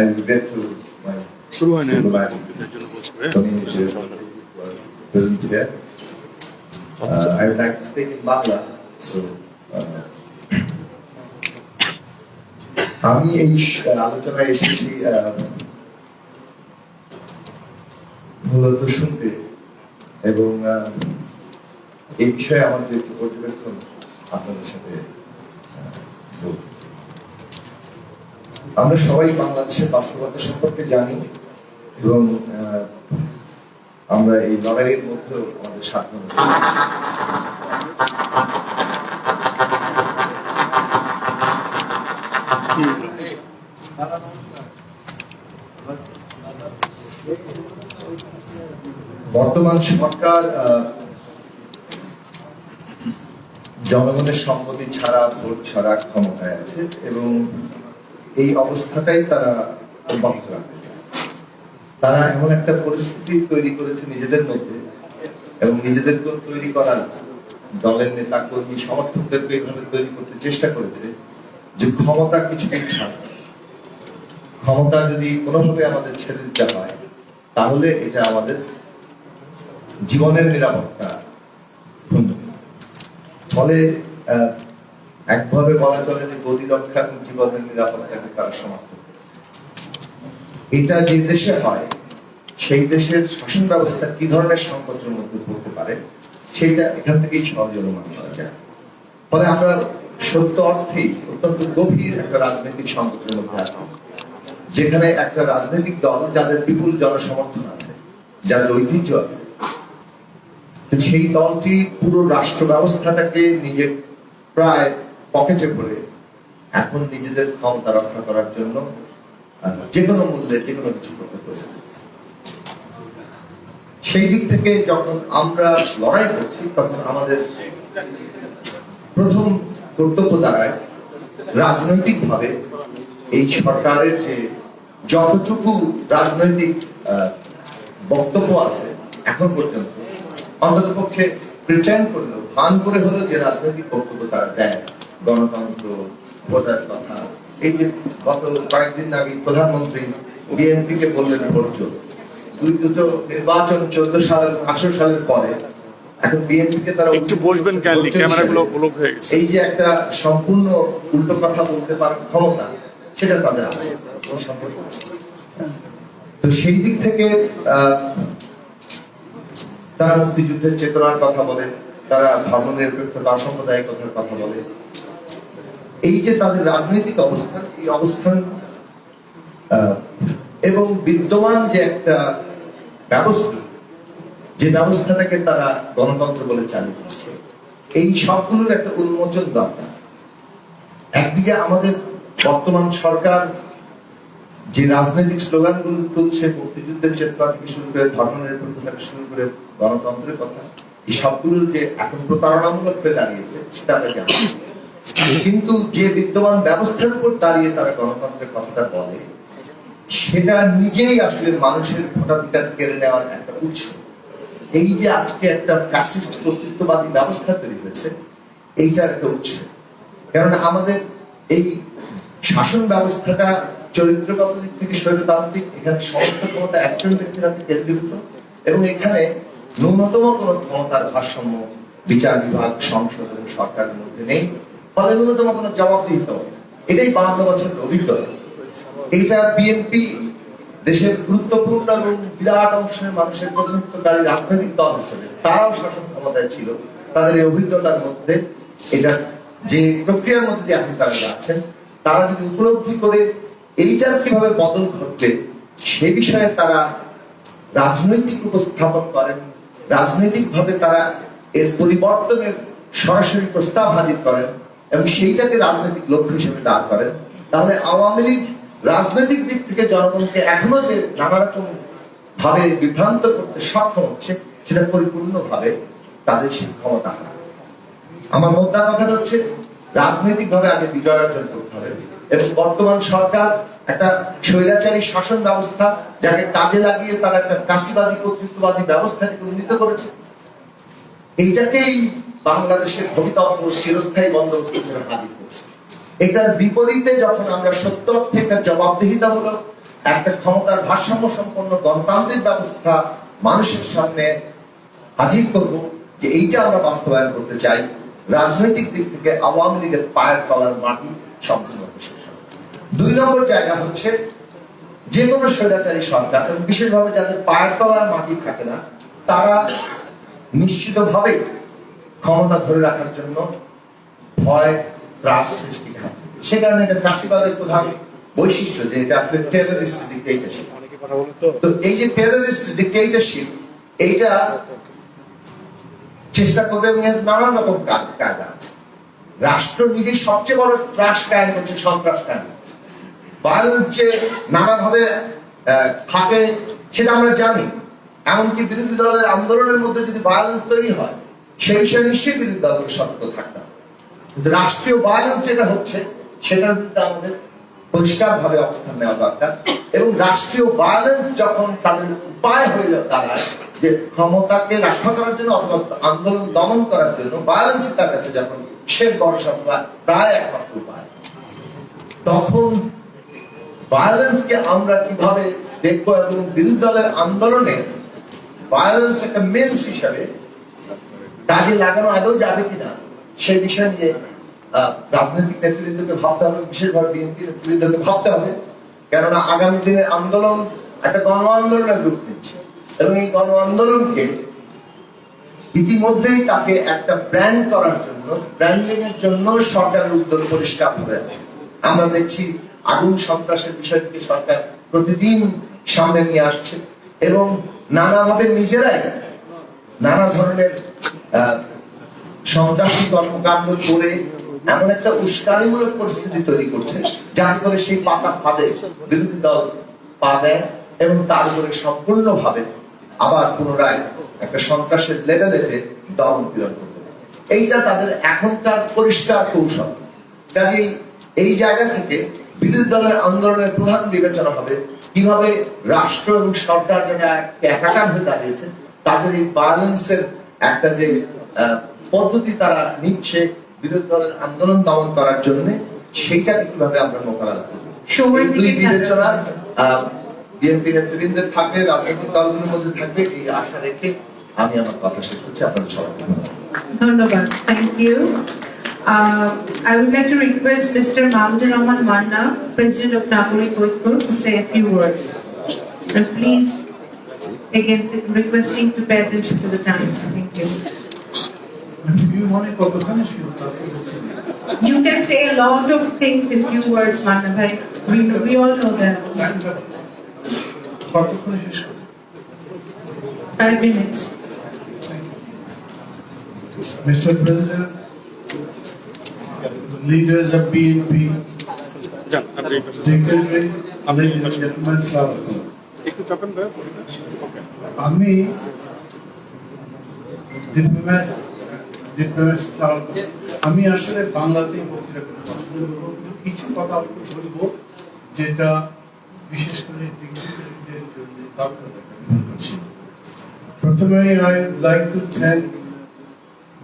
I regret to my শুরু হয় না diplomatic এর জন্য বলছি ভাই। community present here. I would like to speak in Bangla. So, আমি এই আলোচনায় এসেছি মূলত শুনতে এবং এই বিষয়ে আমাদের একটু পর্যবেক্ষণ আপনাদের সাথে বলতে। আমরা সবাই বাংলাদেশের বাস্তবতা সম্পর্কে জানি এবং আমরা এই লড়াইয়ের মধ্যেও আমাদের স্বাধীনতা বর্তমান সরকার জনগণের সম্মতি ছাড়া, ভোট ছাড়া ক্ষমতায় আছে এবং এই অবস্থাটাই তারা অব্যাহত রাখবে। তারা এমন একটা পরিস্থিতি তৈরি করেছে নিজেদের মধ্যে এবং নিজেদের তৈরি করার দলের নেতা কর্মী সমর্থকদেরকে এইভাবে তৈরি করতে চেষ্টা করেছে যে ক্ষমতা কিছুদিন ছাড়া, ক্ষমতা যদি কোনোভাবে আমাদের ছেড়ে দিতে হয় তাহলে এটা আমাদের জীবনের নিরাপত্তা। ফলে একভাবে বলা চলে যে গতি রক্ষা এবং জীবনের নিরাপত্তাকে তারা সমাপ্ত। এটা যে দেশে হয় সেই দেশের শাসন ব্যবস্থা কি ধরনের সংকটের মধ্যে পড়তে পারে সেটা এখান থেকেই সহজে অনুমান করা যায়। ফলে আমরা সত্য অর্থেই অত্যন্ত গভীর একটা রাজনৈতিক সংকটের মধ্যে আছি, যেখানে একটা রাজনৈতিক দল যাদের বিপুল জনসমর্থন আছে, যাদের ঐতিহ্য আছে, সেই দলটি পুরো রাষ্ট্র ব্যবস্থাটাকে নিজে প্রায় পকেটে ভরে এখন নিজেদের ক্ষমতা রক্ষা করার জন্য যে কোনো মূল্যে যে কোনো কিছু করতে পারে। সেই দিক থেকে যখন আমরা লড়াই করছি তখন আমাদের প্রথম কর্তব্য দাঁড়ায় রাজনৈতিক ভাবে এই সরকারের যে যতটুকু রাজনৈতিক বক্তব্য আছে এখন পর্যন্ত অন্ততপক্ষে প্রিটেন্ড করলেও, ভান করে হলেও যে রাজনৈতিক বক্তব্য তারা দেয়, গণতন্ত্র, ভোটার কথা, এই যে গত কয়েকদিন আগে প্রধানমন্ত্রী বিএনপি কে বললেন ভোট, দুটো নির্বাচন 14 সালের 18 সালের পরে এখন বিএনপি কে তারা একটু বসবেন কাইন্ডলি, ক্যামেরাগুলো ব্লক হয়ে গেছে। এই যে একটা সম্পূর্ণ উল্টো কথা বলতে পারার ক্ষমতা সেটা তাদের আছে। তো সেই দিক থেকে তারা মুক্তিযুদ্ধের চেতনার কথা বলে, তারা ধর্মনিরপেক্ষতা, অসাম্প্রদায়িকতার কথা বলে। এই যে তাদের রাজনৈতিক অবস্থান, এই অবস্থান এবং বিদ্যমান যে একটা ব্যবস্থা, যে ব্যবস্থাটাকে তারা গণতন্ত্র বলে চালিয়ে দিচ্ছে, এই সবগুলোর একটা উন্মোচন দরকার। একদিকে আমাদের বর্তমান সরকার যে রাজনৈতিক স্লোগানগুলো তুলছে, মুক্তিযুদ্ধের চেতনা থেকে শুরু করে ধর্মনিরপেক্ষতা থেকে শুরু করে গণতন্ত্রের কথা, এই সবগুলো যে এখন প্রতারণামূলক হয়ে দাঁড়িয়েছে সেটা আমরা জানি। কিন্তু যে বিদ্যমান ব্যবস্থার উপর দাঁড়িয়ে তারা গণতন্ত্রের কথাটা বলে, সেটা নিজেই আসলে মানুষের ভোটাধিকার কেড়ে নেওয়ার একটা উৎস। এই যে আজকে একটা ফ্যাসিস্ট কর্তৃত্ববাদী ব্যবস্থা তৈরি হয়েছে, এইটার একটা উৎস। কারণ আমাদের এই শাসন ব্যবস্থাটা চরিত্রগত দিক থেকে স্বৈরতান্ত্রিক, এখানে সমস্ত ক্ষমতা একজন ব্যক্তির হাতে কেন্দ্রীভূত এবং এখানে ন্যূনতম কোন ক্ষমতার ভারসাম্য বিচার বিভাগ, সংসদ এবং সরকারের মধ্যে নেই। ফলে ন্যূনতম কোন জবাবদিহিতা, এটাই 52 বছরের অভিজ্ঞতা। এইটা বিএনপি দেশের গুরুত্বপূর্ণ এবং বিরাট অংশের মানুষের প্রতিনিধিত্বকারী রাজনৈতিক দল হিসেবে তারাও শাসন ক্ষমতায় ছিল, তাদের এই অভিজ্ঞতার মধ্যে এটা যে প্রক্রিয়ার মধ্যে দিয়ে আপনি তারা যাচ্ছেন, তারা যদি উপলব্ধি করে এইটার কিভাবে বদল ঘটবে সে বিষয়ে তারা রাজনৈতিক উপস্থাপন করেন, রাজনৈতিক ভাবে তারা এর পরিবর্তনের সরাসরি প্রস্তাব হাজির করেন এবং সেইটাকে রাজনৈতিক লক্ষ্য হিসেবে দাঁড় করেন, তাহলে আওয়ামী লীগ রাজনৈতিক দিক থেকে জনগণকে এখনো যে নানা রকম ভাবে বিভ্রান্ত করতে সক্ষম হচ্ছে, সেটা পরিপূর্ণভাবে তাদের সেই ক্ষমতা হারায়। আমার মোদ্দা কথা হচ্ছে রাজনৈতিকভাবে আগে বিজয় অর্জন করতে হবে এবং বর্তমান সরকার একটা স্বৈরাচারী শাসন ব্যবস্থা যাকে কাজে লাগিয়ে তারা একটা কাশিবাদী কর্তৃত্ববাদী ব্যবস্থাকে উন্নীত করেছে। এইটাকেই বাংলাদেশের ভবিতব্য চিরস্থায়ী বন্দোবস্ত হিসেবে হাজির করছে। এটার বিপরীতে যখন আমরা সত্য অর্থে একটা জবাবদিহিতামূলক একটা ক্ষমতার ভারসাম্য সম্পন্ন গণতান্ত্রিক ব্যবস্থা মানুষের সামনে হাজির করব, যে এইটা আমরা বাস্তবায়ন করতে চাই, রাজনৈতিক দিক থেকে আওয়ামী লীগের পায়ের তলার মাটি সম্পূর্ণভাবে শেষ হবে। 2 নম্বর জায়গা হচ্ছে যে কোনো স্বৈরাচারী সরকার এবং বিশেষভাবে যাদের পায়ের তলার মাটি থাকে না, তারা নিশ্চিতভাবে ক্ষমতা ধরে রাখার জন্য ভয় ত্রাস সৃষ্টি করে। সে কারণে এটা ফ্যাসিবাদের প্রধান বৈশিষ্ট্য যে এটা আসলে টেররিস্ট ডিক্টেটরশিপ। তো এই যে টেররিস্ট ডিক্টেটরশিপ, এইটা চেষ্টা করবে এবং এর নানান রকম কায়দা আছে। রাষ্ট্র নিজেই সবচেয়ে বড় ত্রাস কায়েম করছে সন্ত্রাস কায়েম। ভায়োলেন্স যে নানাভাবে থাকে সেটা আমরা জানি। এমনকি বিরোধী দলের আন্দোলনের মধ্যে যদি ভায়োলেন্স তৈরি হয়, সে বিষয়ে নিশ্চয়ই বিরোধী দলকে সতর্ক থাকতে হবে। কিন্তু রাষ্ট্রীয় ভায়োলেন্স যেটা হচ্ছে সেটার বিরুদ্ধে আমাদের পরিষ্কারভাবে অবস্থান নেওয়া দরকার। এবং রাষ্ট্রীয় ভায়োলেন্স যখন তাদের উপায় হয়ে দাঁড়ায় যে ক্ষমতাকে রক্ষা করার জন্য অথবা আন্দোলন দমন করার জন্য, ভায়োলেন্স তার কাছে যখন শেষ ভরসা প্রায় একমাত্র উপায়, তখন ভায়োলেন্সকে আমরা কিভাবে দেখবো এবং বিরোধী দলের আন্দোলনে ভায়োলেন্স একটা মেন্স হিসাবে কাজে লাগানো আদৌ যাবে কিনা সে বিষয় নিয়ে রাজনৈতিক নেতৃত্বকে ভাবতে হবে, বিশেষভাবে বিএনপি নেতৃত্বকে ভাবতে হবে। কেননা আগামী দিনের আন্দোলন একটা গণ আন্দোলনের রূপ নিচ্ছে এবং এই গণ আন্দোলনকে ইতিমধ্যেই তাকে একটা ব্র্যান্ড করার জন্য, ব্র্যান্ডিং এর জন্য সরকারের উদ্যোগ পরিষ্কার হয়ে আছে। আমরা দেখছি আগুন সন্ত্রাসের বিষয়টিকে সরকার প্রতিদিন সামনে নিয়ে আসছে এবং নানাভাবে নিজেরাই নানা ধরনের সন্ত্রাসী কর্মকাণ্ড করে এমন একটা উস্কানিমূলক পরিস্থিতি তৈরি করছে যাতে করে সেই পাতা ফাঁদে বিরোধী দল পা দেয় এবং তার উপরে সম্পূর্ণভাবে আবার পুনরায় একটা সন্ত্রাসের লেভেলেতে দমন পীড়ন করবে। এইটা তাদের এখনকার পরিষ্কার কৌশল। কাজেই এই জায়গা থেকে বিরোধী দলের আন্দোলনের প্রধান বিবেচনা হবে কিভাবে রাষ্ট্র এবং সরকার যারা একাকার হয়ে দাঁড়িয়েছে তাদের এই ভায়োলেন্সের একটা যে পদ্ধতি তারা নিচ্ছে বিরোধী দলের আন্দোলন দমন করার জন্য, সেইটাকে কিভাবে আমরা মোকাবেলা করবো। এই দুই বিবেচনা বিএনপি নেতৃবৃন্দের থাকবে, রাজনৈতিক দলগুলোর মধ্যে থাকবে, এই আশা রেখে আমি আমার কথা শেষ করছি। আপনাদের সবাইকে ধন্যবাদ। Thank you. I would like to request Mr. Mahmood Rahman Manna, President of Nagori Koitpur, to say a few words. And please, again, requesting to pay attention to the time. Thank you. You can say a lot of things in few words, Manna bhai. We all know that. 5 minutes. Mr. President, leaders of BNP, যান আপনি dignitaries, ladies and gentlemen, Salaam. একটু চাপেন ভাই। ওকে, আমি diplomat Salaam. আমি আসলে বাংলাতেই বক্তৃতা করতে পছন্দ করবো, কিছু কথা বলবো যেটা বিশেষ করে ডিগনিটারিদের জন্য দরকার আছে। প্রথমে I would like to thank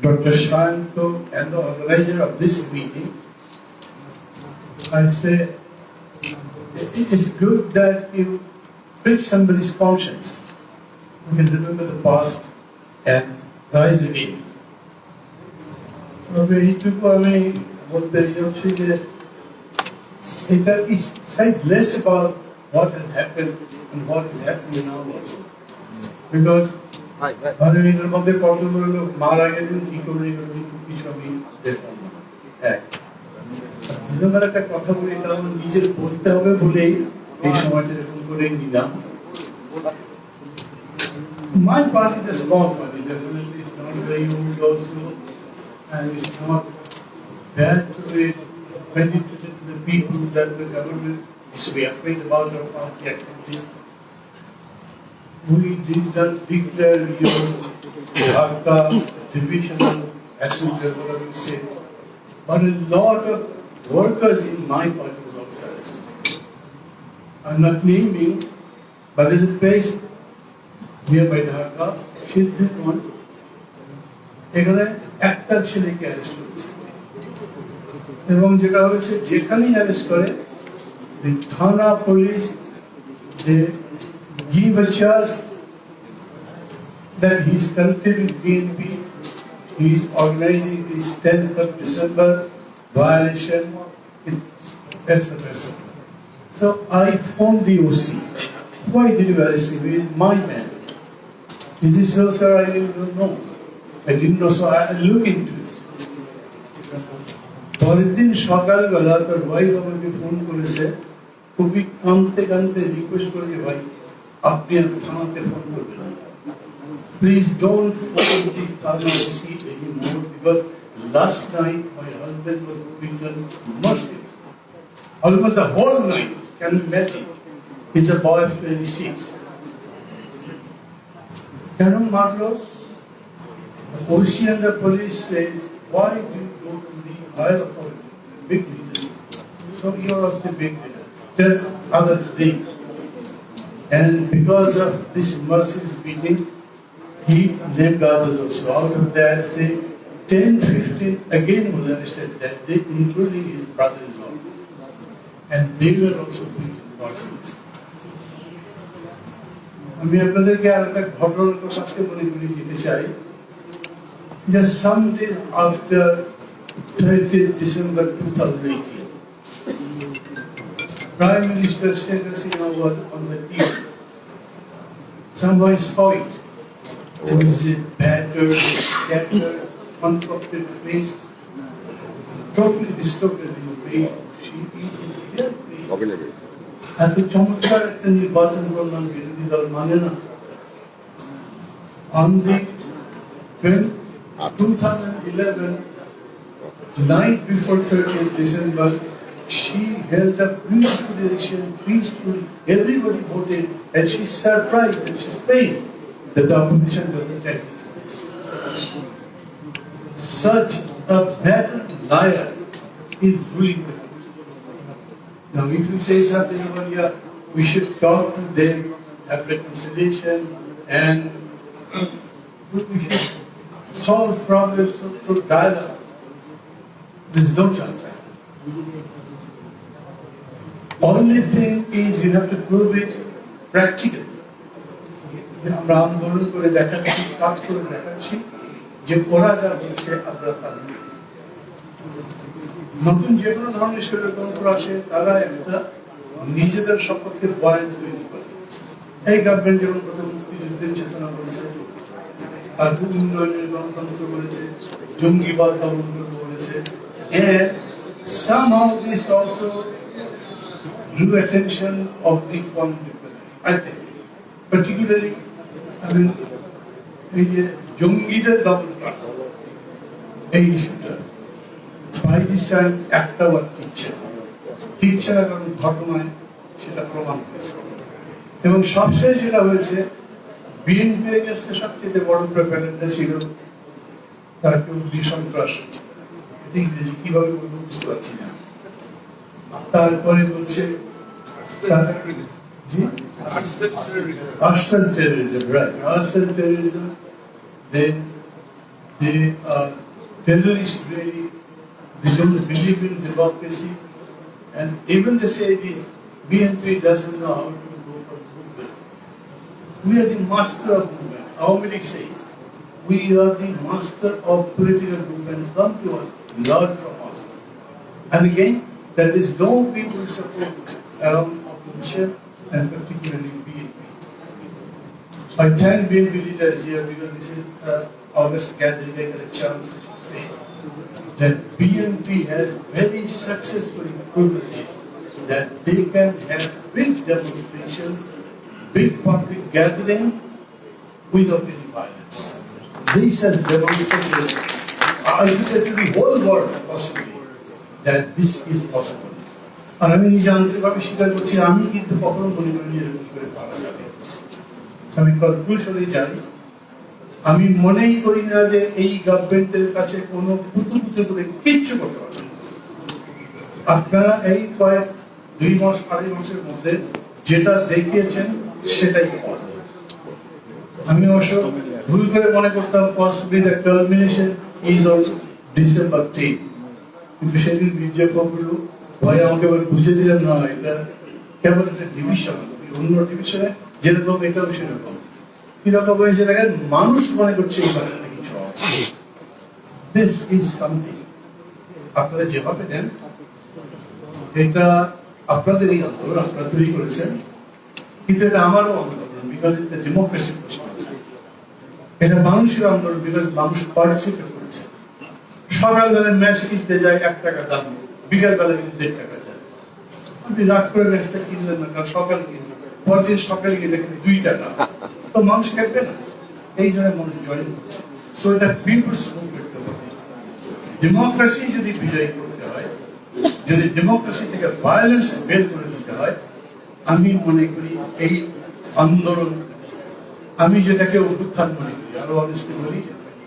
Dr. Shanto and the organizer of this meeting. I say it is good that you prick somebody's conscience. You can remember the past and rise again. এইটুকু আমি বলতে চাইছি যে এটা is said less about what has happened and what is happening now also. Because এটার মধ্যে কতগুলো লোক মারা গেলেন কি করে কিছু আমি দেখলাম না। একটা কথা বলি, এটা আমার নিজের বলতে হবে বলেই এই সময়টা এরকম করে নিলাম। My party is a small party, definitely it's not very old also, and it's not bad to be credited to the people that the government is to be afraid about our party activity. We did not declare your Dhaka divisional passenger, whatever you say. But a lot of workers in my party was also arrested. I'm not naming, but there's a place nearby Dhaka, Siddhikonj, এখানে একটা ছেলেকে arrest করেছে এবং যেটা হয়েছে যেখানেই arrest করে the Thana police they give a chance that he is connected with BNP, he is organizing this 10th of December violation. That's the person. So I phoned the OC. Why did you arrest him? He is my man. Is this so, sir? I didn't know. I didn't know, so I look into it. পরের দিন সকালবেলা তার wife আমাকে phone করেছে, খুবই কাঁদতে কাঁদতে request করে যে ভাই আপনি আর থানাতে ফোন করবেন না, প্লিজ ডোন্ট ফোন দি থানা OC anymore because last night my husband was beaten mercilessly almost the whole night. Can you imagine? He's a boy of 26. কেন মারলো? The OC and the police say, why do you go to the higher authority, big leader? So you are also big leader. Tell others they. And because of this mercy's beating, he named others also. Out of that, say 10, 15 again was arrested that day, including his brother-in-law. And they were also beaten mercies. আমি আপনাদেরকে আর একটা ঘটনার কথা বলে দিতে চাই। Just some days after 30th December 2018, Prime Minister Sheikh Hasina was on the TV. Somebody saw it. There was a battered, scattered, uncorrupted face, totally distorted in the way she is. এত চমৎকার একটা নির্বাচন করলাম বিরোধী দল মানে না। On the 2011, night before 30th December, she held a peaceful election, peacefully. Everybody voted, and she's surprised and she's pained that the opposition doesn't take this. Such a bad liar is ruling the country. Now, if you say something about, yeah, we should talk to them, have reconciliation, and we should solve problems through dialogue. There's no chance. Only thing is you have to prove it practically. আমরা আন্দোলন করে দেখাচ্ছি, কাজ করে দেখাচ্ছি যে ওরা যা বলছে আমরা তা নই। নতুন যে কোনো ধরনের ষড়যন্ত্র আসে তারা একটা নিজেদের সপক্ষে বয়ান তৈরি করে। এই গভর্নমেন্ট যেমন প্রথম মুক্তিযুদ্ধের চেতনা করেছে, আর উন্নয়নের গণতন্ত্র বলেছে, জঙ্গিবাদ দমন বলেছে, and somehow this also drew attention of the foreign diplomat. I think, particularly, I mean, এই যে জঙ্গিদের দমন করা এই ইস্যুটা by this time একটাও আর টিকছে না, কারণ ঘটনায় সেটা প্রমাণ হয়েছে। এবং সবশেষ যেটা হয়েছে, বিএনপির কাছে সবচেয়ে বড় প্রপাগান্ডা ছিল তারা কেউ সন্ত্রাস, ইংরেজি কিভাবে বলবো বুঝতে পারছি না। তারপরে বলছে arson terrorism, right? Arson terrorism. Then they are terrorists really. They don't believe in democracy, and even they say this BNP doesn't know how to go for movement. We are the master of movement. Our meeting says we are the master of political movement. Come to us, learn from us. And again, there is no people support around opposition, and particularly BNP. I thank BNP leaders here because this is August gathering. I get a chance to say that BNP has very successfully proven that they can have big demonstrations, big public gathering without any violence. This has demonstrated, I think to the whole world possibly, that this is possible. আর আমি নিজে আন্তরিকভাবে স্বীকার করছি, আমি কিন্তু কখনো মনে করিনি এরকম করে পারা যাবে। আমি কনক্লুশনে যাই, আমি মনেই করি না যে এই গভর্নমেন্টের কাছে কোনো কুতুকুতু করে কিচ্ছু করতে পারবে না। আপনারা এই কয়েক 2 মাস 2.5 মাসের মধ্যে যেটা দেখিয়েছেন সেটাই করেন। আমি অবশ্য ভুল করে মনে করতাম possibly the culmination is on December 3, কিন্তু সেদিন মির্জা ফখরুল ভাই আমাকে এবার বুঝে দিলেন না, এটা কেবল একটা ডিভিশন, অন্য ডিভিশনে যেরকম এটাও সেরকম। কিরকম হয়েছে দেখেন, মানুষ মনে করছে এইবার কিছু দিস ইজ সামথিং। আপনারা যেভাবে দেন এটা আপনাদেরই আন্দোলন, আপনারা তৈরি করেছেন, কিন্তু এটা আমারও আন্দোলন, বিকজ এটা ডেমোক্রেসি করেছে। এটা মানুষের আন্দোলন, বিকজ মানুষ পার্টিসিপেট করেছে। সকালবেলা ম্যাচ কিনতে যায় 1 টাকা দাম, বিকাল বেলা কিন্তু 1.5 টাকা যায়। আপনি রাগ করে ম্যাচটা কিনলেন না, কারণ সকাল কিনবেন, পরদিন সকালে গিয়ে দেখেন 2 টাকা, তো মানুষ খেলবে না। এই জন্য মানুষ জয়েন করছে। সো এটা পিপলস মুভমেন্ট হবে। ডেমোক্রেসি যদি বিজয়ী করতে হয়, যদি ডেমোক্রেসি থেকে ভায়োলেন্স বের করে দিতে হয়, আমি মনে করি এই আন্দোলন, আমি যেটাকে অভ্যুত্থান মনে করি, আরো অনেস্টলি বলি,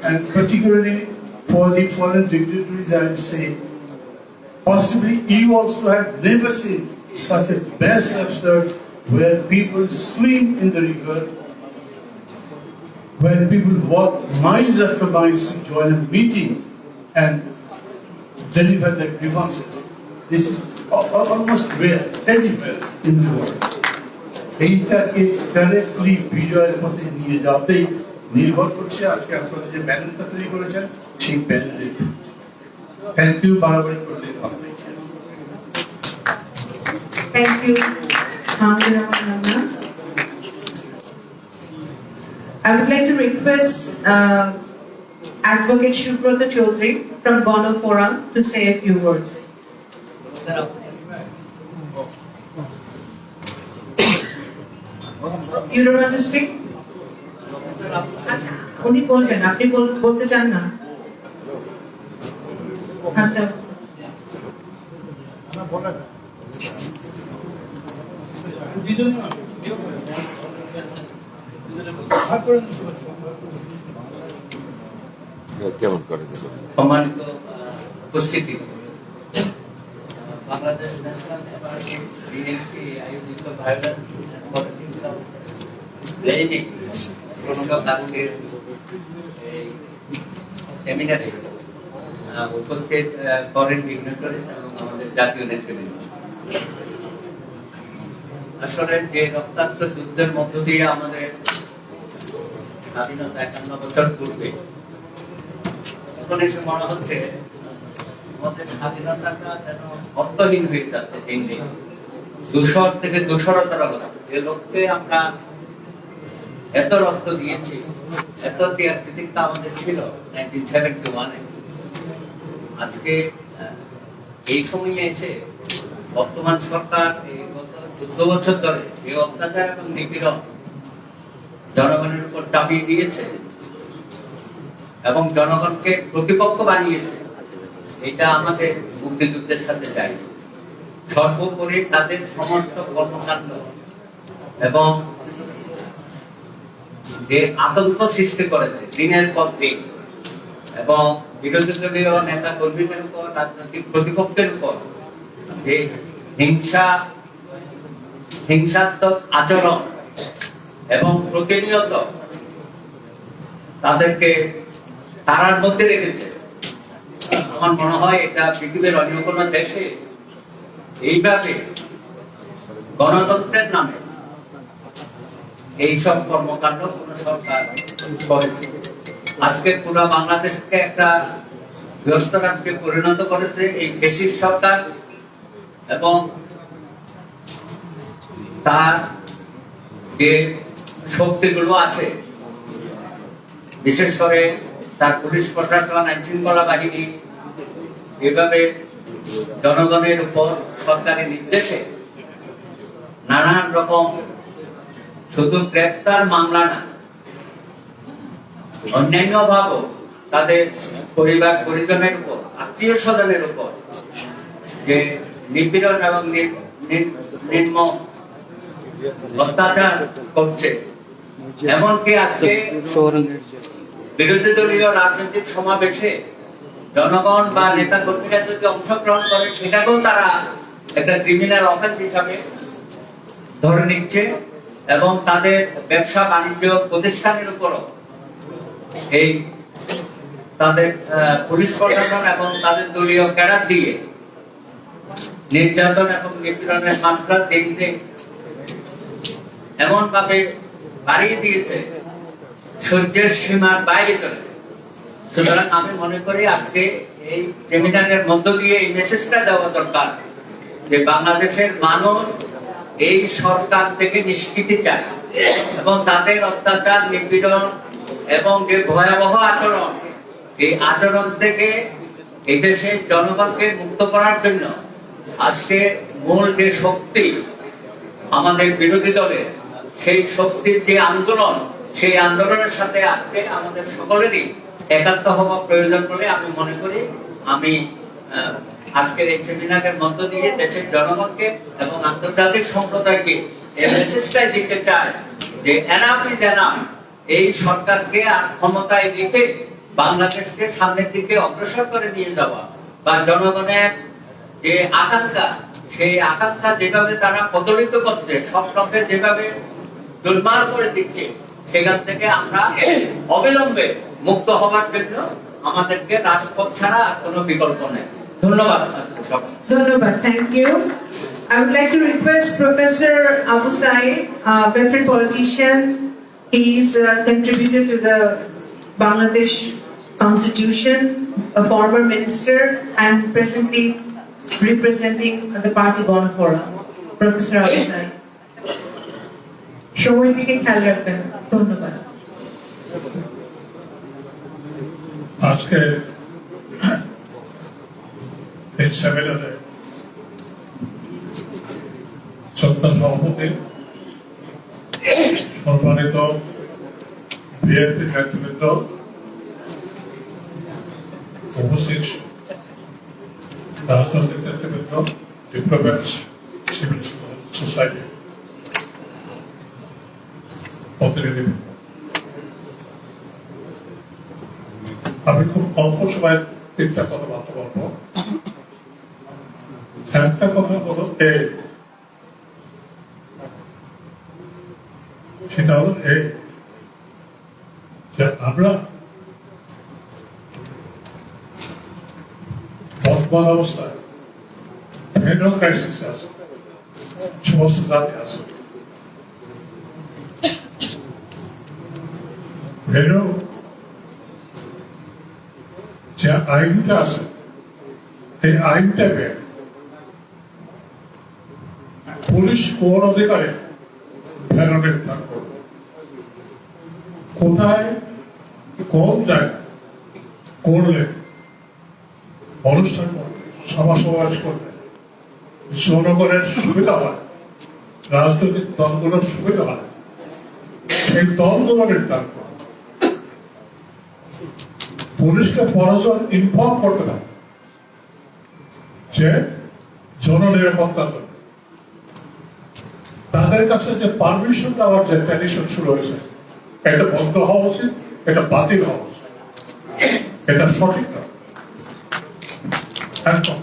and particularly for the foreign dignitaries, I would say, possibly you also have never seen such a mass absurd where people swim in the river, where people walk miles after miles to join a meeting and deliver their grievances. This is almost rare anywhere in the world. এইটাকে directly বিজয়ের পথে নিয়ে যাওয়াতেই নির্ভর করছে আজকে আপনারা যে প্যানেলটা তৈরি করেছেন সেই প্যানেলের। থ্যাংক ইউ, বারবার করলে ভালো লাগছে। Thank you, Hamdullah. I would like to request Advocate Shubrata Chaudhary from Gono Forum to say a few words. You don't want to speak? আচ্ছা, উনি বলবেন, আপনি বলতে চান না? আচ্ছা, কেমন করে দিল সম্মানিত উপস্থিতি, বাংলাদেশ ন্যাশনাল পার্টি বিএনপি আয়োজিত ভায়োলেন্স পলিটিক্স অফ ব্লেমিং আজকের এই সেমিনারে উপস্থিত ফরেন ডিগনিটারিজ এবং আমাদের জাতীয় নেতৃবৃন্দ, আসলে যে রক্তাক্ত যুদ্ধের মধ্য দিয়ে আমাদের স্বাধীনতা 51 বছর পূর্বে, এখন এসে মনে হচ্ছে আমাদের স্বাধীনতাটা যেন অর্থহীন হয়ে যাচ্ছে দিন দিন। দূষর থেকে দূষরতর হলো। যে লোককে আমরা এত রক্ত দিয়েছি, এত ত্যাগ তিতিক্ষা আমাদের ছিল 1971-এ, আজকে এই সময়ে এসে বর্তমান সরকার এই গত 14 বছর ধরে এই অত্যাচার এবং নিপীড়ন জনগণের উপর চাপিয়ে দিয়েছে এবং জনগণকে প্রতিপক্ষ বানিয়েছে। এটা আমাদের মুক্তিযুদ্ধের সাথে যায়। সর্বোপরি তাদের সমস্ত কর্মকাণ্ড এবং যে আতঙ্ক সৃষ্টি করেছে দিনের পর দিন, এবং বিরোধী দলীয় নেতা কর্মীদের উপর, রাজনৈতিক প্রতিপক্ষের উপর যে হিংসাত্মক আচরণ এবং প্রতিনিয়ত তাদেরকে তারার মধ্যে রেখেছে, আমার মনে হয় এটা পৃথিবীর অন্য কোন দেশে এইভাবে গণতন্ত্রের নামে এইসব কর্মকাণ্ড কোন সরকার করেছে। আজকে পুরো বাংলাদেশকে একটা বৃহত্তর রাষ্ট্রে পরিণত করেছে এই ফ্যাসিস্ট সরকার, এবং তার যে শক্তিগুলো আছে, বিশেষ করে তার পুলিশ প্রশাসন, আইন শৃঙ্খলা বাহিনী, এভাবে জনগণের উপর সরকারি নির্দেশে নানান রকম শুধু গ্রেপ্তার মামলা না, অন্যান্য ভাবে তাদের পরিবার পরিজনের উপর, আত্মীয় স্বজনের উপর যে নিপীড়ন এবং নির্ম অত্যাচার করছে। এমনকি আজকে বিরোধী দলীয় রাজনৈতিক সমাবেশে জনগণ বা নেতা কর্মীরা যদি অংশগ্রহণ করে সেটাকেও তারা একটা ক্রিমিনাল অফেন্স হিসাবে ধরে নিচ্ছে এবং তাদের ব্যবসা বাণিজ্য প্রতিষ্ঠানের উপরও এই তাদের পুলিশ প্রশাসন এবং তাদের দলীয় ক্যাডার দিয়ে নির্যাতন এবং নিপীড়নের মাত্রা দিন দিন এমন ভাবে বাড়িয়ে দিয়েছে সহ্যের সীমার বাইরে চলে। সুতরাং আমি মনে করি আজকে এই সেমিনারের মধ্য দিয়ে এই মেসেজটা দেওয়া দরকার যে বাংলাদেশের মানুষ এই সরকার থেকে নিষ্কৃতি চায় এবং তাদের অত্যাচার নিপীড়ন এবং যে ভয়াবহ আচরণ এই আচরণ থেকে এই দেশের জনগণকে মুক্ত করার জন্য আজকে মূল যে শক্তি আমাদের বিরোধী দলের সেই শক্তির যে আন্দোলন সেই আন্দোলনের সাথে আজকে আমাদের সকলেরই একাত্ম হওয়া প্রয়োজন বলে আমি মনে করি। আমি আজকের এই সেমিনারের মধ্য দিয়ে দেশের জনগণকে এবং আন্তর্জাতিক সম্প্রদায়কে এই মেসেজটাই দিতে চাই যে এনাফ ইজ এনাফ। এই সরকারকে আর ক্ষমতায় রেখে বাংলাদেশকে সামনের দিকে অগ্রসর করে নিয়ে যাওয়া বা জনগণের যে আকাঙ্ক্ষা সেই আকাঙ্ক্ষা যেভাবে তারা প্রচলিত করছে স্বপ্নকে যেভাবে দুর্মার করে দিচ্ছে সেখান থেকে আমরা অবিলম্বে মুক্ত হওয়ার জন্য আমাদেরকে রাজপথ ছাড়া আর কোনো বিকল্প নেই। ধন্যবাদ। Dhanyabad, thank you. I would like to request Professor Abu Saeed, a veteran politician. He's contributed to the Bangladesh Constitution, a former minister, and presently representing the party Gonafora. Professor Abu Saeed. সময় দিকে খেয়াল রাখবেন। ধন্যবাদ। আজকে এই সেমিনারে শ্রদ্ধা সভাপতি সম্মানিত বিএনপি নেতৃবৃন্দ, উপস্থিত রাজনৈতিক নেতৃবৃন্দ, ডিপ্লোম্যাটস, সিভিল সোসাইটি প্রতিনিধি, আমি খুব অল্প সময় তিনটা কথাবার্তা বলবো। একটা কথা হলো সেটা হলো যে আমরা বর্তমান অবস্থায় বিভিন্ন ক্রাইসিস আছে, সমস্ত জাতি আছে। যে আইনটা আছে এই আইনটাকে পুলিশ কোন অধিকারে ভেড়া নির্ধারণ করবে, কোথায় কোন জায়গায় করলে অনুষ্ঠান করবে, সভা সমাবেশ করবে জনগণের সুবিধা হয়, রাজনৈতিক দলগুলোর সুবিধা হয়, সেই দলগুলো নির্ধারণ করবে। পুলিশকে পরজন ইনফর্ম করতে হবে যে জননিরাপত্তার জন্য তাদের কাছে যে পারমিশন দেওয়ার যে ট্র্যাডিশন শুরু হয়েছে এটা বন্ধ হওয়া উচিত, এটা বাতিল হওয়া উচিত, এটা সঠিক না। একদম।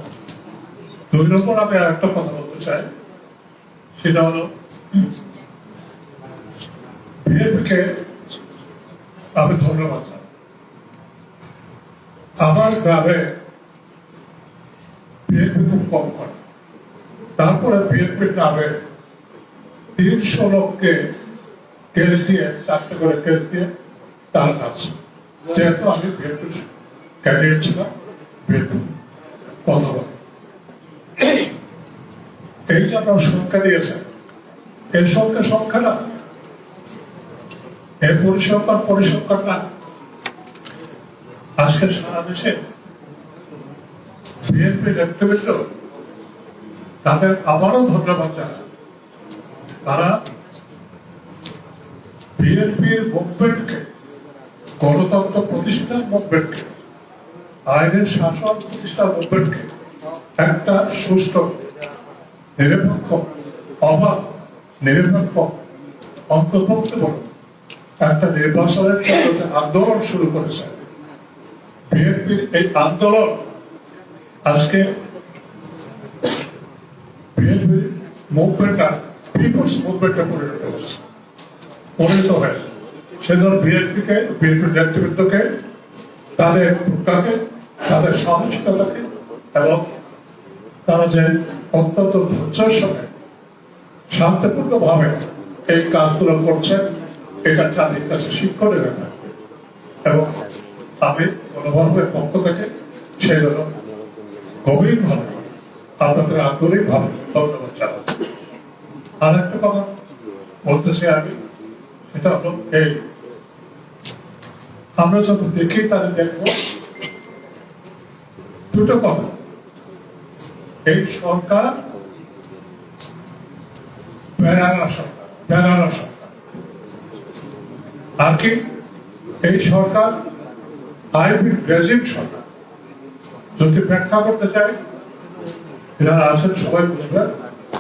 দুই নম্বর আমি একটা কথা বলতে চাই, সেটা হলো বিএনপিকে আমি ধন্যবাদ জানাই। আমার গ্রামে বিএনপি খুব কম করে, তারপরে বিএনপির নামে 300 লোককে কেস দিয়ে, 4টে করে কেস দিয়ে তারা যাচ্ছে। যেহেতু আমি বিএনপির ক্যান্ডিডেট ছিলাম, বিএনপি কথা বলে এই যে আপনার সংখ্যা দিয়েছেন, এই সংখ্যা না, এই পরিসংখ্যান না। আজকে সারা দেশে বিএনপি নেতৃবৃন্দ তাদের আবারও ধন্যবাদ জানায়। তারা বিএনপির মুভমেন্টকে, গণতন্ত্র প্রতিষ্ঠার মুভমেন্টকে, আইনের শাসন প্রতিষ্ঠার মুভমেন্টকে একটা সুষ্ঠু, নিরপেক্ষ, অবাধ, নিরপেক্ষ, অন্তর্ভুক্ত একটা নির্বাচনের ক্ষেত্রে আন্দোলন শুরু করেছে। বিএনপির এই আন্দোলন আজকে বিএনপির মুভমেন্টটা পিপলস মুভমেন্টে পরিণত হয়েছে। সেজন্য বিএনপির নেতৃবৃন্দকে, তাদের ভূমিকাকে, তাদের সহযোগিতাকে এবং তারা যে অত্যন্ত ধৈর্যের সঙ্গে শান্তিপূর্ণ ভাবে এই কাজগুলো করছেন, এটা জাতির কাছে শিক্ষণীয় ব্যাপার। এবং আমি গণভবনের পক্ষ থেকে সেই জন্য গভীরভাবে আপনাদের আন্তরিকভাবে ধন্যবাদ জানাই। আর একটা কথা বলতে চাই আমি, সেটা হলো এই আমরা যত দেখি তাহলে দেখবো দুটো কথা। এই সরকার বেড়ানা সরকার, আর কি এই সরকার হাইব্রিড রেজিম সরকার। যদি ব্যাখ্যা করতে চাই, যারা আছেন সবাই বুঝবেন,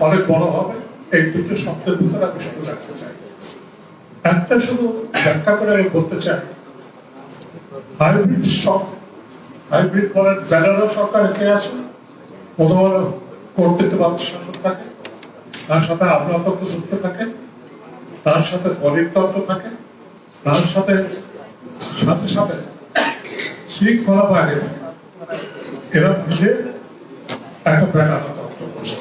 অনেক বড় হবে। এই দুটো শব্দের ভিতরে আমি শুধু রাখতে চাই, একটা শুধু ব্যাখ্যা করে আমি বলতে চাই, হাইব্রিড বলেন বেড়ানো সরকার কে আছে? প্রথমত কর্তৃত্ববাদ শাসন থাকে, তার সাথে আমলাতন্ত্র যুক্ত থাকে, তার সাথে গণতন্ত্র থাকে, তার সাথে সাথে শৃঙ্খলা বাইরে এরা মিলে একটা বেড়ানো তন্ত্র করছে।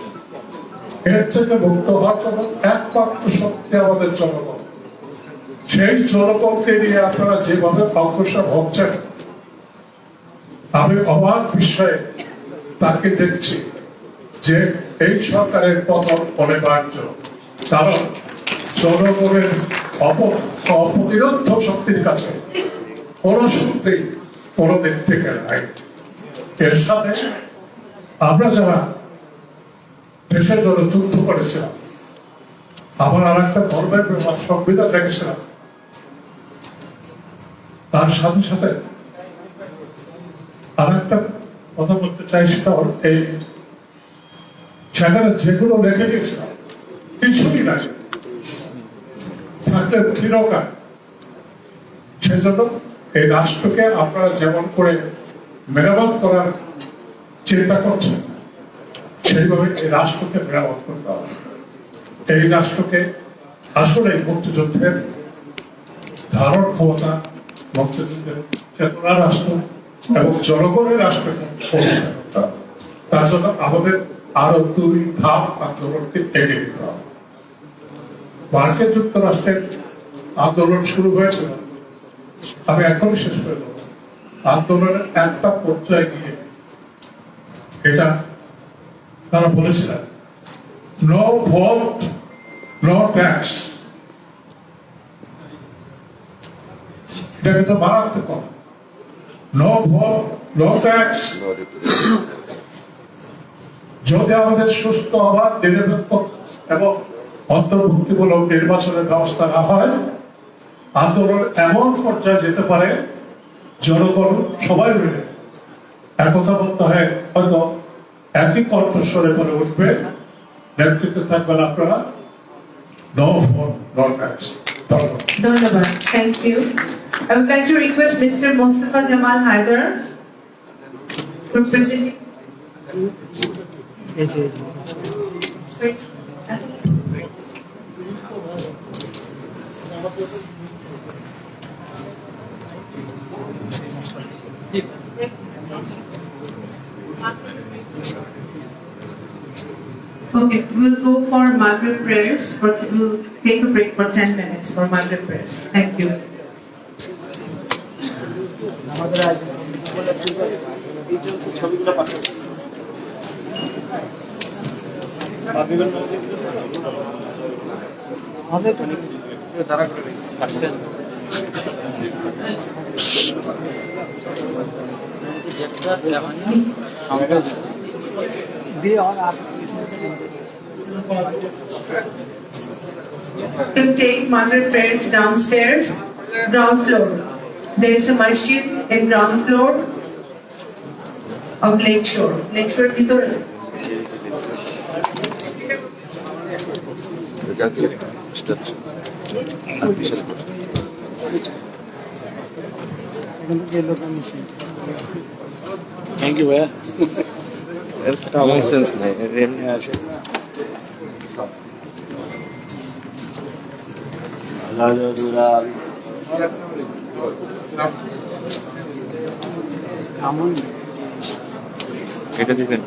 এর থেকে মুক্ত হওয়ার জন্য একমাত্র শক্তি আমাদের জনগণ। সেই জনগণকে নিয়ে আপনারা যেভাবে অগ্রসর হচ্ছেন, আমি অবাক বিস্ময়ে তাকে দেখছি যে এই সরকারের পতন অনিবার্য। কারণ জনগণের অপ্রতিরোধ শক্তির কাছে কোনো শক্তি কোনো দিক থেকে নাই। এর সাথে আমরা যারা দেশের জন্য যুদ্ধ করেছিলাম, আমার আর একটা গর্বের ব্যাপার, সংবিধান রেখেছিলাম, তার সাথে সাথে আর একটা কথা বলতে চাই, সেটা হল এই সেখানে যেগুলো রেখে দিয়েছিলাম কিছুই নাই, থাকলে ক্ষীণকার। সেজন্য এই রাষ্ট্রকে আপনারা যেমন করে মেরামত করার চিন্তা করছেন, সেইভাবে এই রাষ্ট্রকে মেরামত করতে হবে। এই রাষ্ট্রকে আসলে মুক্তিযুদ্ধের ধারণ ক্ষমতা, মুক্তিযুদ্ধের চেতনা রাষ্ট্র এবং জনগণের রাষ্ট্র তার জন্য আমাদের আরো 2 ধাপ আন্দোলনকে এগিয়ে দিতে হবে। মার্কিন যুক্তরাষ্ট্রের আন্দোলন শুরু হয়েছিল, আমি এখনই শেষ করে দেব। আন্দোলনের একটা পর্যায়ে গিয়ে এটা তারা বলেছিলেন, নো ভোট নো ট্যাক্স। এটা কিন্তু মারাত্মক কথা। No vote no tax. যদি আমাদের সুস্থ অবাধ নিরপেক্ষ এবং অন্তর্ভুক্তিমূলক নির্বাচনের ব্যবস্থা না হয়, আন্দোলন এমন পর্যায়ে যেতে পারে জনগণ সবাই মিলে একতাবদ্ধ হয়ে হয়তো একই কণ্ঠস্বরে করে উঠবে, নেতৃত্বে থাকবেন আপনারা। No vote no tax. ধন্যবাদ। Thank you. I would like to request Mr. Mustafa Jamal Haidar to present. Okay, we'll go for Maghrib prayers, but we'll take a break for 10 minutes for Maghrib prayers. Thank you. To take Maghrib prayers downstairs, ground floor. There is a masjid in ground floor of Lakeshore. Lakeshore ভিতরে। Stretch. Thank you ভাইয়া common sense নাই এমনি আসে এটা দিবেন